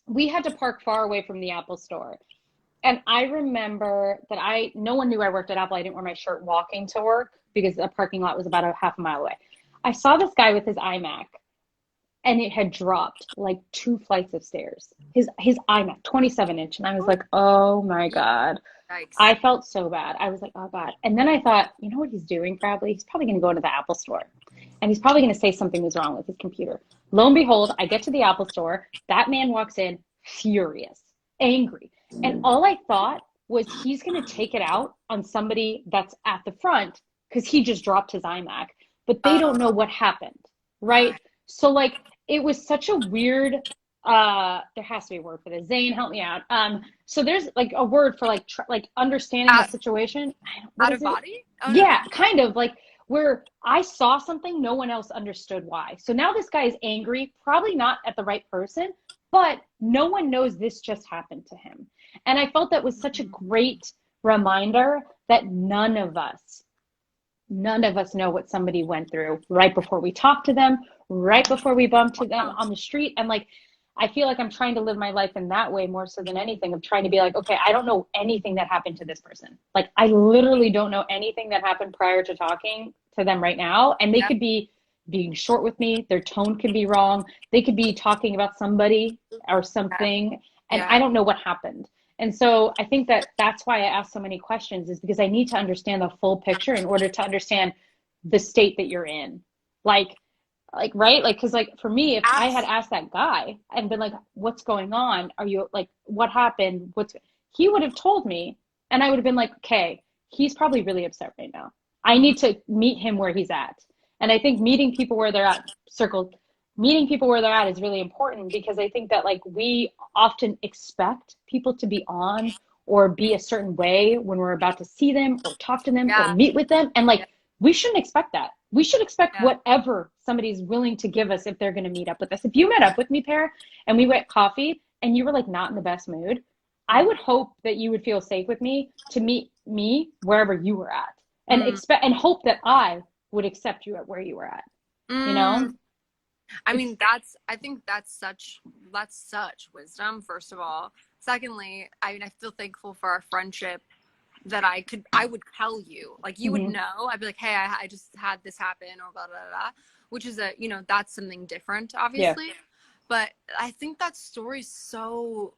we had to park far away from the Apple store. And I remember that no one knew I worked at Apple. I didn't wear my shirt walking to work because the parking lot was about a half a mile away. I saw this guy with his iMac, and it had dropped like 2 flights of stairs. His iMac, 27-inch. And I was like, oh my God. Yikes. I felt so bad. I was like, oh God. And then I thought, you know what he's doing probably? He's probably going to go to the Apple store, and he's probably going to say something was wrong with his computer. Lo and behold, I get to the Apple store. That man walks in furious, angry. And all I thought was he's going to take it out on somebody that's at the front because he just dropped his iMac, but they don't know Oh, what happened, right? right. So like it was such a weird there has to be a word for this. Zane, help me out. So there's like a word for like like understanding the Out, situation. What out is of it? body? Oh no, Yeah, kind of like where I saw something, no one else understood why. So now this guy is angry, probably not at the right person, but no one knows this just happened to him. And I felt that was such a great reminder that none of us know what somebody went through right before we talk to them, right before we bump to them wow. on the street. And like, I feel like I'm trying to live my life in that way more so than anything of trying to be like, okay, I don't know anything that happened to this person. Like, I literally don't know anything that happened prior to talking to them right now. And they Yep. could be being short with me. Their tone could be wrong. They could be talking about somebody or Yeah. something. And I Yeah. don't know what happened. And so I think that that's why I ask so many questions is because I need to understand the full picture in order to understand the state that you're in. Like, right? Like, cause like for me, if I had Abs- asked that guy and been like, what's going on? Are you like, what happened? He would have told me and I would have been like, okay, he's probably really upset right now. I mhm. need to meet him where he's at. And I think meeting people where they're at is really important because I think that like we often expect people to be on or be a certain way when we're about to see them or talk to them or Yeah. meet with them. And like Yeah. we shouldn't expect that. We should expect Yeah. whatever somebody's willing to give us if they're going to meet up with us. If you met up with me, Pear, and we went coffee and you were like not in the best mood, I Mm. would hope that you would feel safe with me to meet me wherever you were at and Mm. expect and hope that I would accept you at where you were at. You Mm. know? I It's mean, I think that's such wisdom, first of all. Secondly, I mean, I feel thankful for our friendship that I would tell you, like you would mm-hmm, know. I'd be like, hey, I just had this happen or blah blah blah, which is that's something different, yeah. obviously. But I think that story's so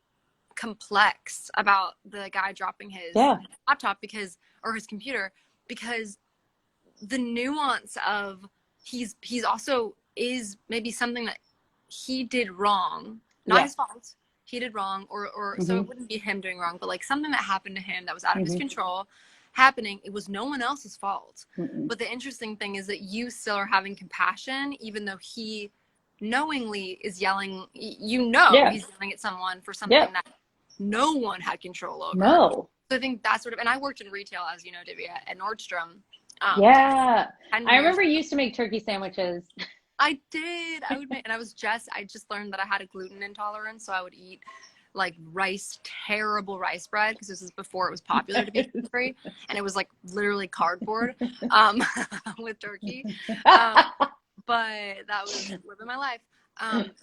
complex about the guy dropping his Yeah. laptop or his computer because the nuance of he's also is maybe something that he did wrong, not Yeah. his fault. He did wrong, or so Mm-hmm, it wouldn't be him doing wrong, but like something that happened to him that was out of his mm-hmm, control happening. It was no one else's fault. mm-hmm. But the interesting thing is that you still are having compassion, even though he knowingly is yelling. Yeah. He's yelling at someone for Yeah. something that no one had control over. No. So I think that's and I worked in retail, as you know, Divya, at Nordstrom, um, Yeah. 10 I years. remember you used to make turkey sandwiches. I did. I would make, and I just learned that I had a gluten intolerance, so I would eat like terrible rice bread because this is before it was popular to be gluten free, and it was like literally cardboard, um, with turkey. Um, but that was living my life.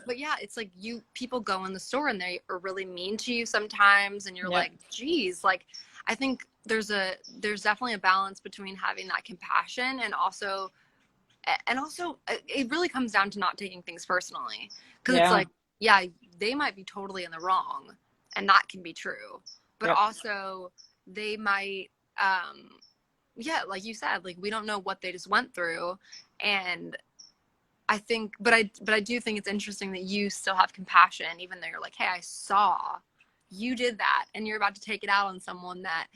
But yeah, it's like people go in the store and they are really mean to you sometimes, and you're Yep. like, geez, like I think there's definitely a balance between having that compassion and also it really comes down to not taking things personally because it's Yeah. like yeah, they might be totally in the wrong and that can be true, but Yep. also they might yeah, like you said, like we don't know what they just went through. And I think but I do think it's interesting that you still have compassion even though you're like, hey, I saw you did that and you're about to take it out on someone that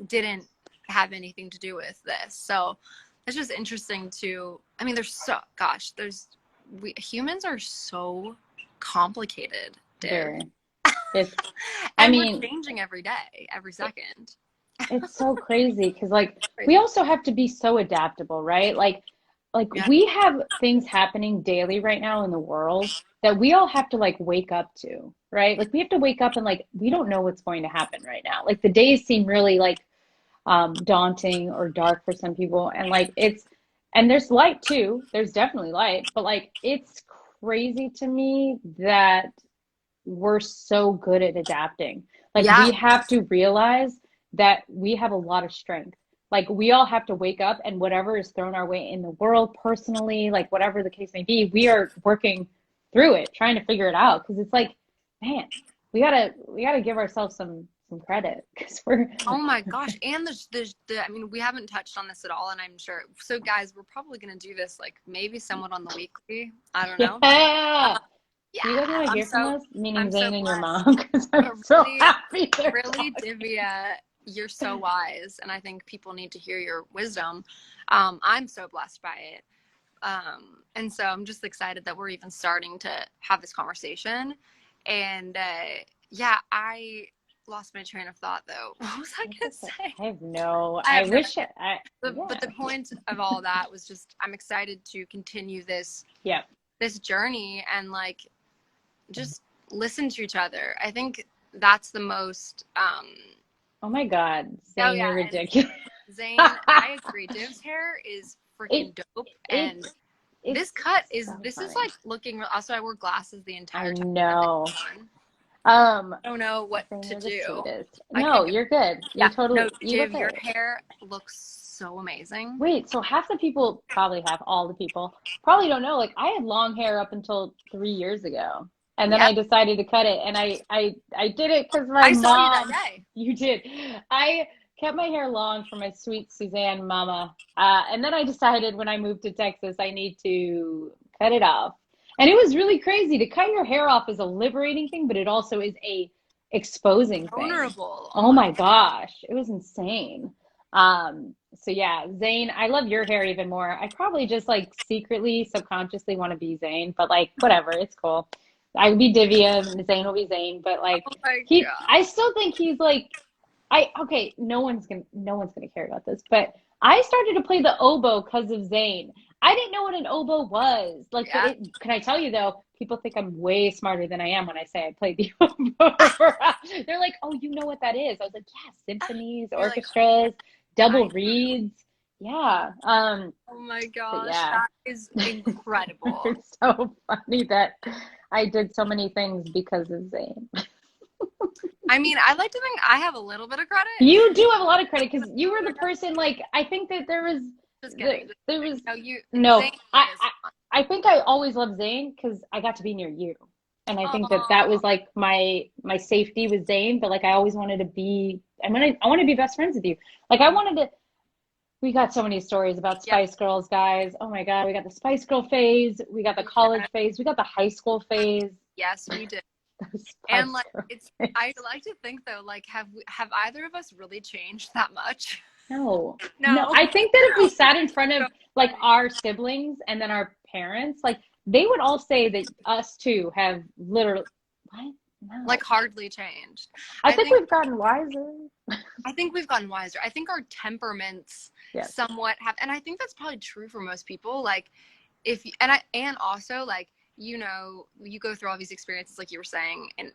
didn't have anything to do with this. So it's just interesting I mean, we humans are so complicated, Div. Very. It's, I And we're mean, changing every day, every second. It's so crazy because like we Crazy. also have to be so adaptable, right? Like Yeah. we have things happening daily right now in the world that we all have to like wake up to, right? Like we have to wake up and like we don't know what's going to happen right now. Like the days seem really like daunting or dark for some people, and like it's and there's light too. There's definitely light, but like it's crazy to me that we're so good at adapting. Like we Yeah. have to realize that we have a lot of strength. Like we all have to wake up and whatever is thrown our way in the world personally, like whatever the case may be, we are working through it, trying to figure it out. Because it's like, man, we gotta give ourselves some credit because we're Oh my gosh. And I mean, we haven't touched on this at all, and I'm sure. So, guys, we're probably going to do this like maybe somewhat on the weekly. I don't know. yeah. Do you guys Yeah. want to hear from us? Meaning I'm so Zane and your blessed. mom, because I'm But so really, happy they're really, talking. Divya, you're so wise. And I think people need to hear your wisdom. I'm so blessed by it. And so I'm just excited that we're even starting to have this conversation. And yeah, I lost my train of thought though. What was I It's gonna okay. say? I have no. I I have no wish idea. But yeah. the point of all that was just I'm excited to continue Yeah. this journey and like just listen to each other. I think that's the most Oh my God, oh Zane, yeah, you're and ridiculous. Zane, I agree. Div's hair is it freaking dope, and it's this it's cut so this is funny. like looking. Also, I wore glasses the I entire time. And this know. one. Um, I don't know what Zane, to you're the do. sweetest. I No, can't get. you're good. Yeah, no, You look Div, your great. hair looks so amazing. Wait, so half the people, probably half, all the people, probably don't know. Like I had long hair up until 3 years ago, and then Yep, I decided to cut it, and I did it because my I saw you that mom. day. You did. I kept my hair long for my sweet Suzanne mama, and then I decided when I moved to Texas, I need to cut it off, and it was really crazy. To cut your hair off is a liberating thing, but it also is a exposing thing. Vulnerable. Oh Oh my my gosh, it was insane. So yeah, Zane, I love your hair even more. I probably just like secretly, subconsciously want to be Zane, but like whatever, it's cool. I would be Divya, and Zane will be Zane, but like Oh my I god. still think he's like, okay, no one's gonna care about this, but I started to play the oboe because of Zane. I didn't know what an oboe was. Like, but Yeah. can I tell you though, people think I'm way smarter than I am when I say I played the oboe. They're like, oh, you know what that is? I was like, yeah, symphonies, You're like, orchestras, double I reeds. Yeah. oh my But gosh, yeah, that is incredible. it's so funny that I did so many things because of Zane. I mean, I like to think I have a little bit of credit. You do have a lot of credit because you were the person. Like I think that Just kidding. Just there kidding. was No, you no. Zane is. I think I always loved Zane because I got to be near you, and I think that that Oh, was like my safety with Zane. But like I always wanted to be. I want to be best friends with you. Like I wanted to. We got so many stories about yeah, Spice Girls, guys. Oh my God, we got the Spice Girl phase, we got the college yeah. phase, we got the high school phase. Yes, we did. The And Spice like Girl it's phase. I like to think though, like have either of us really changed that much? No, no. No. I think that if we No. sat in front of So like funny. our siblings and then our parents, like they would all say that us two have literally, what? Like No. hardly changed. I I think think we've gotten wiser. I think we've gotten wiser. I think our temperaments Yes. somewhat have, and I think that's probably true for most people. Like, if and also like you go through all these experiences, like you were saying, and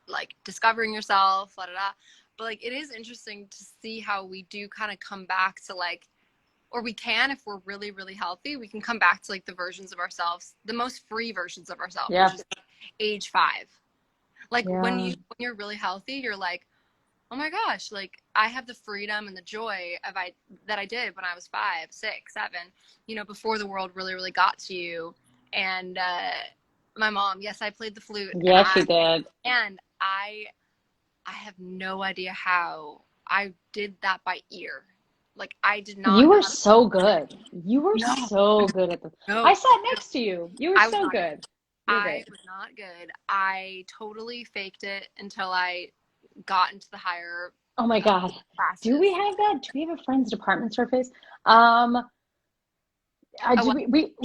like discovering yourself, da da da. But like, it is interesting to see how we do kind of come back to like, or we can if we're really really healthy, we can come back to like the versions of ourselves, the most free versions of ourselves, which Yeah. is age 5. Like Yeah. when you're really healthy, you're like, oh my gosh, like I have the freedom and the joy of that I did when I was 5, 6, 7, before the world really, really got to you. And my mom, yes, I played the flute, and Yes, she did. I have no idea how I did that by ear. Like I did not You know were how to. so good. You were No, so good at the. I no, sat next to you. You were I was so not good. good. You were I great. was not good. I totally faked it until I got into the higher Oh my God. Do we classes. have that? Do we have a friends department store face? Um, Oh,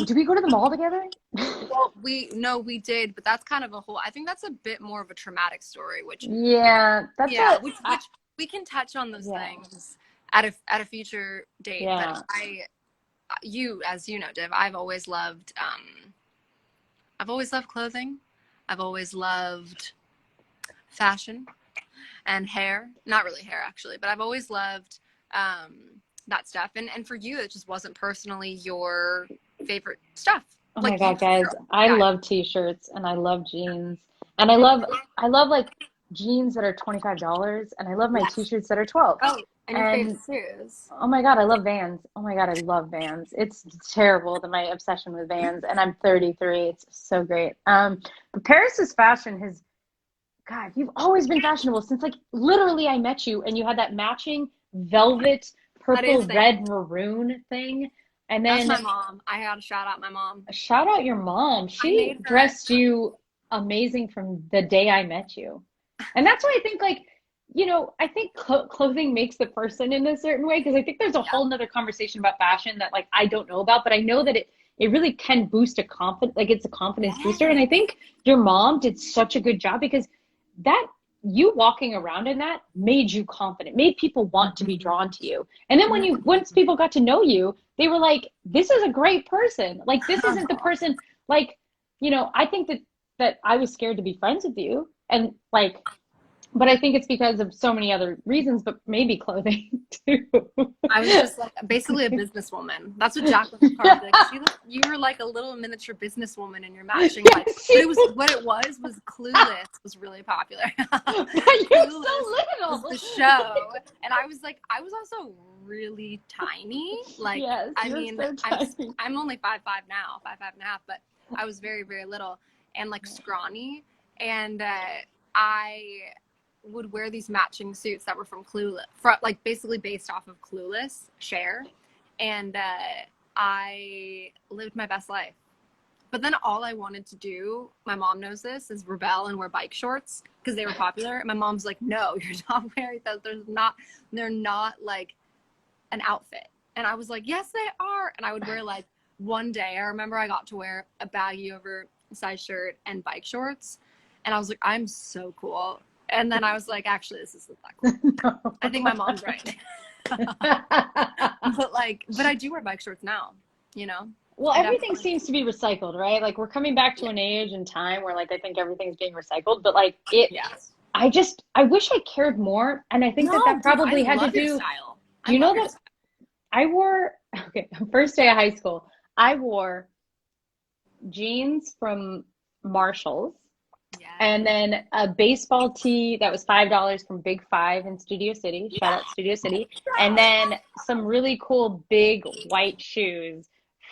do we go to the mall together? well, we did, but that's kind of a whole. I think that's a bit more of a traumatic story, which, Yeah, that's yeah, a which I, which we can touch on those Yeah. things at a future date. But Yeah. as you know, Div, I've always loved clothing. I've always loved fashion and hair. Not really hair, actually, but I've always loved um, that stuff. And for you, it just wasn't personally your favorite stuff. Oh my Like you God, just, guys, I yeah. love t-shirts and I love jeans. And Mhm. I love like jeans that are $25 and I love my Yes. t-shirts that are 12. Oh, and your favorite And shoes. oh my God, I love Vans. Oh my God, I love Vans. It's terrible that my obsession with Vans and I'm 33. It's so great. But Paris's fashion has, God, you've always been fashionable since like literally I met you and you had that matching velvet That is purple thing. red maroon thing. And That's then my mom. I gotta shout out my mom. shout out your mom. I She made her. dressed you amazing from the day I met you. And that's why I think like, I think clothing makes the person in a certain way because I think there's a Yeah. whole nother conversation about fashion that like I don't know about, but I know that it really can boost a confidence, like it's a confidence booster. And I Yes. think your mom did such a good job because that you walking around in that made you confident, made people want to be Mhm. drawn to you. And then once Mhm. people got to know you, they were like, this is a great person. Like this isn't the person like, I think that I was scared to be friends with you. And like, but I think it's because of so many other reasons, but maybe clothing too. I was just like basically a businesswoman. That's what Jacqueline would call Yeah. me. Like, you were like a little miniature businesswoman in your matching like. Yes, But you it was what it was Clueless was really popular. but you're Clueless so was the little. show, and I was also really tiny. Like Yes, I you're mean, so tiny. I'm only 5'5" now, 5'5.5", but I was very very little and like scrawny, and I would wear these matching suits that were from Clueless, like basically based off of Clueless, Cher, and I lived my best life. But then all I wanted to do, my mom knows this, is rebel and wear bike shorts because they were popular. And my mom's like, "No, you're not wearing those. They're not like an outfit." And I was like, "Yes, they are." And I would wear like one day. I remember I got to wear a baggy oversized shirt and bike shorts, and I was like, "I'm so cool." And then I was like, "Actually, this isn't that cool." I think my mom's right. But I do wear bike shorts now. You know, Well, I everything definitely. seems to be recycled, right? Like we're coming back to Yeah. an age and time where like I think everything's being recycled, but like Yes. I wish I cared more, and I think that No, dude, I probably had to love your do. style. Do I you love know your that style. I wore okay, first day of high school, I wore jeans from Marshalls and Yes. then a baseball tee that was $5 from Big Five in Studio City. Shout out Studio City. And then some really cool big white shoes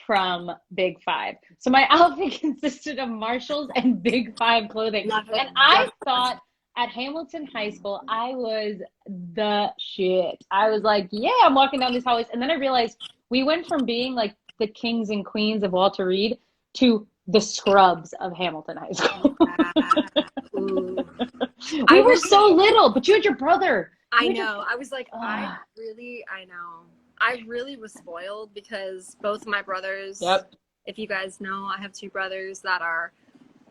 from Big Five. So my outfit consisted of Marshalls and Big Five clothing. Love it. And I Love it. thought at Hamilton High School, I was the shit. I was like, yeah, I'm walking down these hallways. And then I realized we went from being like the kings and queens of Walter Reed to the scrubs of Hamilton High School. Yeah. Ooh. We I were will so say, little, but you had your brother. I You had your. know. I was like, I know. I really was spoiled because both my brothers, Yep. if you guys know, I have two brothers that are,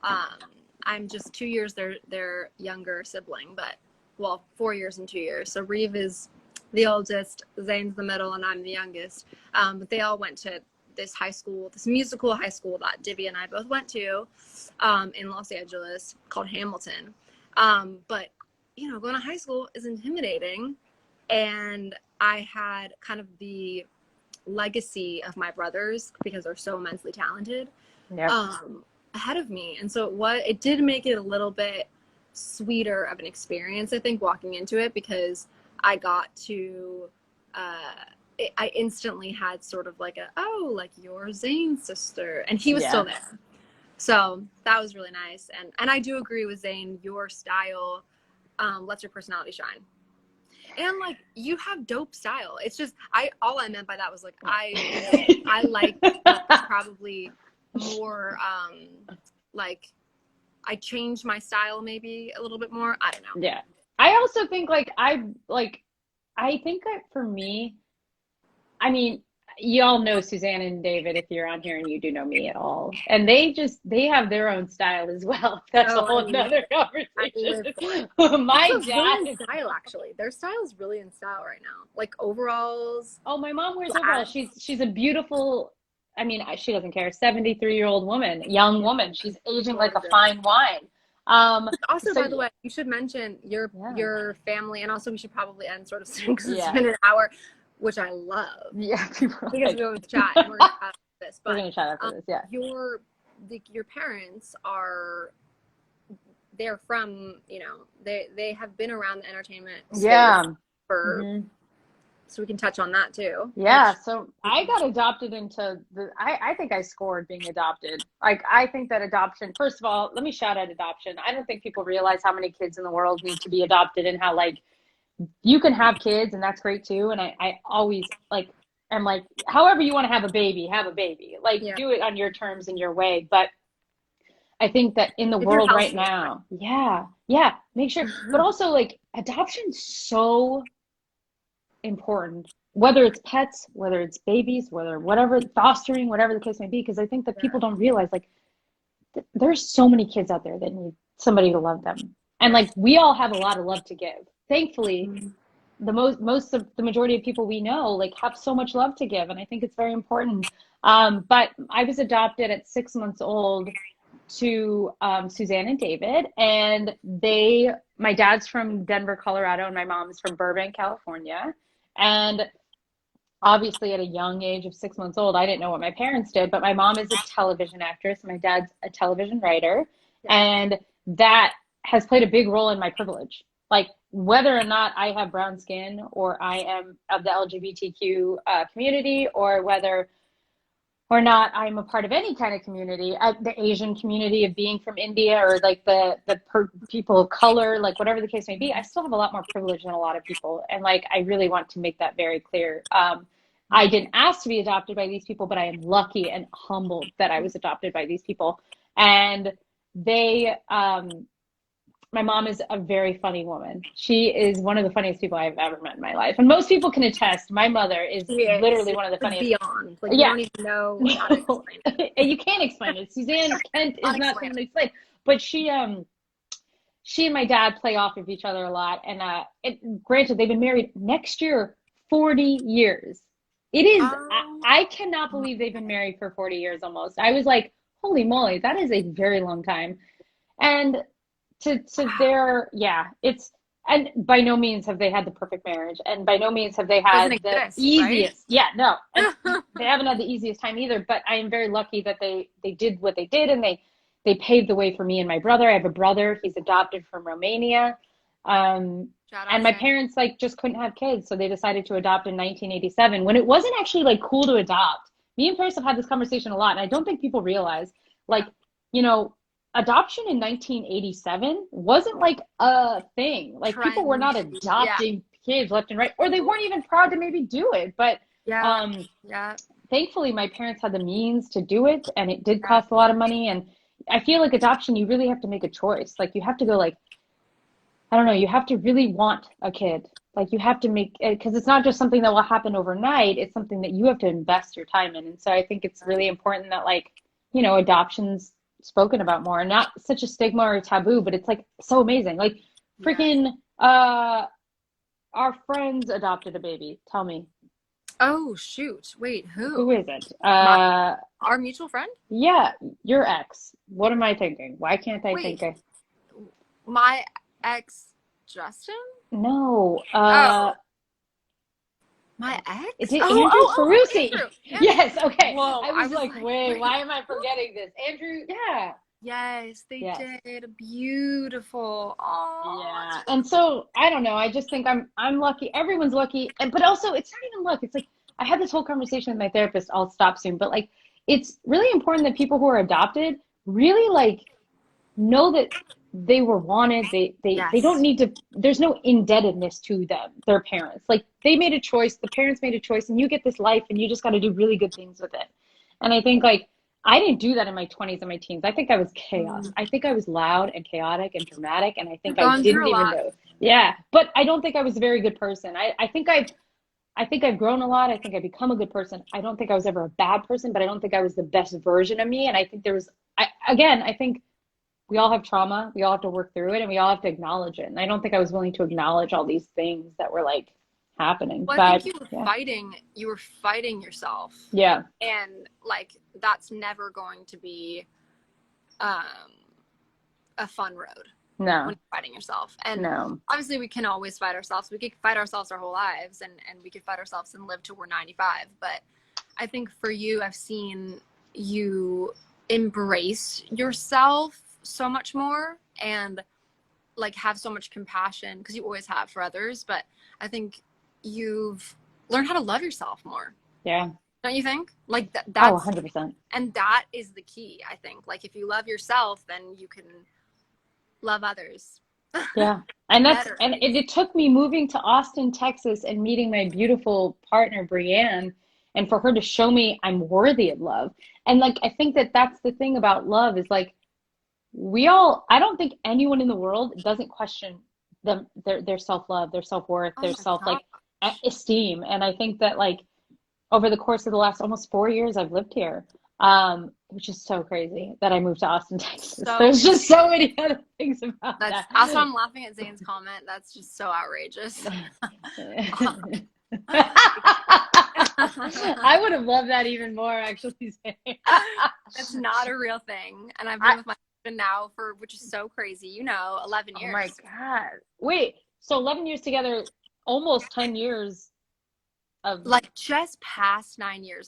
um, I'm just 2 years their younger sibling, but well, 4 years and 2 years. So Reeve is the oldest, Zane's the middle, and I'm the youngest. But they all went to this high school, this musical high school that Divya and I both went to, in Los Angeles called Hamilton. But going to high school is intimidating, and I had kind of the legacy of my brothers because they're so immensely talented Yep. um, ahead of me, and so it did make it a little bit sweeter of an experience, I think, walking into it because I got to. I instantly had sort of like like you're Zane's sister, and he was still Yeah. there. So that was really nice, and I do agree with Zane. Your style lets your personality shine, and like you have dope style. It's just all I meant by that was like I like probably more like I changed my style maybe a little bit more. I don't know. Yeah. I also think like I think that for me, I mean, you all know Suzanne and David if you're on here and you do know me at all. And they have their own style as well. That's a Oh, whole nother I live conversation. for it. My Also, really in dad, style, actually. Their style is really in style right now. Like overalls, oh, my mom wears overalls. flats. She's a beautiful, I mean, she doesn't care, 73-year-old woman, young Yeah, woman. She's aging like a gorgeous. fine wine. Um, Also, so by the way, you should mention yeah, your family, and also we should probably end sort of soon because it's yeah, been an hour, which I love yeah. People are because like, we always chat and we're gonna have this. we're But gonna chat after um, this. Yeah. your your parents are they're from they have been around the entertainment space Yeah. for Hmm. so we can touch on that too, Yeah, which so I got adopted into I think I scored being adopted. Like, I think that adoption, first of all, let me shout out adoption. I don't think people realize how many kids in the world need to be adopted and how, like, you can have kids and that's great too. And I always, like, am like, however you want to have a baby, have a baby. Like, yeah, do it on your terms and your way. But I think that in the if you're world right healthy, right? now, yeah, yeah, make sure. But also, like, adoption's so important, whether it's pets, whether it's babies, whether whatever, fostering, whatever the case may be, because I think that Yeah, people don't realize, like, there's so many kids out there that need somebody to love them. And, right. like, we all have a lot of love to give. Thankfully, Mhm. most of the majority of people we know, like, have so much love to give, and I think it's very important. But I was adopted at 6 months old to Suzanne and David, and my dad's from Denver, Colorado, and my mom's from Burbank, California. And obviously, at a young age of 6 months old, I didn't know what my parents did, but my mom is a television actress, my dad's a television writer, Yeah. and that has played a big role in my privilege. Like, whether or not I have brown skin, or I am of the LGBTQ community, or whether or not I'm a part of any kind of community, the Asian community of being from India, or like people of color, like whatever the case may be, I still have a lot more privilege than a lot of people. And, like, I really want to make that very clear. I didn't ask to be adopted by these people, but I am lucky and humbled that I was adopted by these people. And they, my mom is a very funny woman. She is one of the funniest people I've ever met in my life. And most people can attest. My mother is She is. literally one of the It's like funniest. beyond. Like you Yeah, don't even know how to no, explain it. and you can't explain it. Suzanne Kent is not someone to Unexplainable. explain, but she and my dad play off of each other a lot. And granted, they've been married next year 40 years. It is, Um, I cannot believe they've been married for 40 years almost. I was like, holy moly, that is a very long time. And to wow. their, yeah, it's, and by no means have they had the perfect marriage, and by no means have they Doesn't had the exist, right? easiest, yeah, no, and they haven't had the easiest time either. But I am very lucky that they did what they did, and they paved the way for me and my brother. I have a brother, he's adopted from Romania. Shout And out my Sam. parents, like, just couldn't have kids, so they decided to adopt in 1987, when it wasn't actually, like, cool to adopt. Me and Paris have had this conversation a lot, and I don't think people realize, like, Yeah. you know, adoption in 1987 wasn't like a thing. Like, people were not Trendy. Yeah. adopting kids left and right, or they weren't even proud to maybe do it. But Yeah. um, Yeah. thankfully, my parents had the means to do it, and it did Yeah. cost a lot of money. And I feel like adoption, you really have to make a choice. Like, you have to go, like, I don't know, you have to really want a kid. Like, you have to make it, because it's not just something that will happen overnight. It's something that you have to invest your time in. And so I think it's really important that, like, adoptions spoken about more, and not such a stigma or a taboo, but it's, like, so amazing. Like, Yeah. freaking our friends adopted a baby. Tell me, Oh shoot. Wait, who who? is it? My our mutual friend? Yeah, your ex. What am I thinking? Why can't I Wait, think of? my ex Justin? No, Oh, my ex? is it Oh, Andrew oh, oh, oh, Ferrucci? Andrew. Andrew. Yes, okay. Whoa, I I was was like, like, wait, wait. why am I forgetting this? Andrew, yeah. Yes, they Yes. did. Beautiful. Oh, Yeah. And so I don't know. I just think I'm lucky. Everyone's lucky. And but also, it's not even luck. It's like, I had this whole conversation with my therapist. I'll stop soon. But, like, it's really important that people who are adopted really, like, know that they were wanted. They don't yes. need to, there's no indebtedness to them, their parents. Like, they made a choice, the parents made a choice, and you get this life, and you just got to do really good things with it. And I think, like, I didn't do that in my 20s and my teens. I think I was chaos. Mm. I think I was loud and chaotic and dramatic, and I You're think I going didn't through a even lot. know. Yeah, but I don't think I was a very good person. I think I think I've grown a lot. I think I've become a good person. I don't think I was ever a bad person, but I don't think I was the best version of me. And I think I think we all have trauma. We all have to work through it and we all have to acknowledge it. And I don't think I was willing to acknowledge all these things that were like happening. Well, I think But yeah, you were fighting yourself. yeah, And like that's never going to be um a fun road when no, you're fighting yourself. And no, obviously we can always fight ourselves. We could fight ourselves our whole lives and we could fight ourselves and live till we're 95. But I think for you, I've seen you embrace yourself so much more and like have so much compassion because you always have for others. But I think you've learned how to love yourself more. yeah. Don't you think? Like Oh, that's 100%. and that is the key, I think. Like if you love yourself, then you can love others Yeah. And better. it took me moving to Austin, Texas and meeting my beautiful partner, Brienne, and for her to show me I'm worthy of love. And like, I think that that's the thing about love is like, I don't think anyone in the world doesn't question their self-love, their self-worth, Oh their my self like gosh. esteem. And I think that like over the course of the last almost 4 years I've lived here, which is so crazy that I moved to Austin, Texas. So There's just insane. so many other things about That's that. also I'm laughing at Zane's comment. That's just so outrageous. I would have loved that even more, actually. It's not a real thing. And I've been I, with my husband now for, which is so crazy, 11 oh my years. God. Wait, so 11 years together, almost 10 years of Like just past 9 years.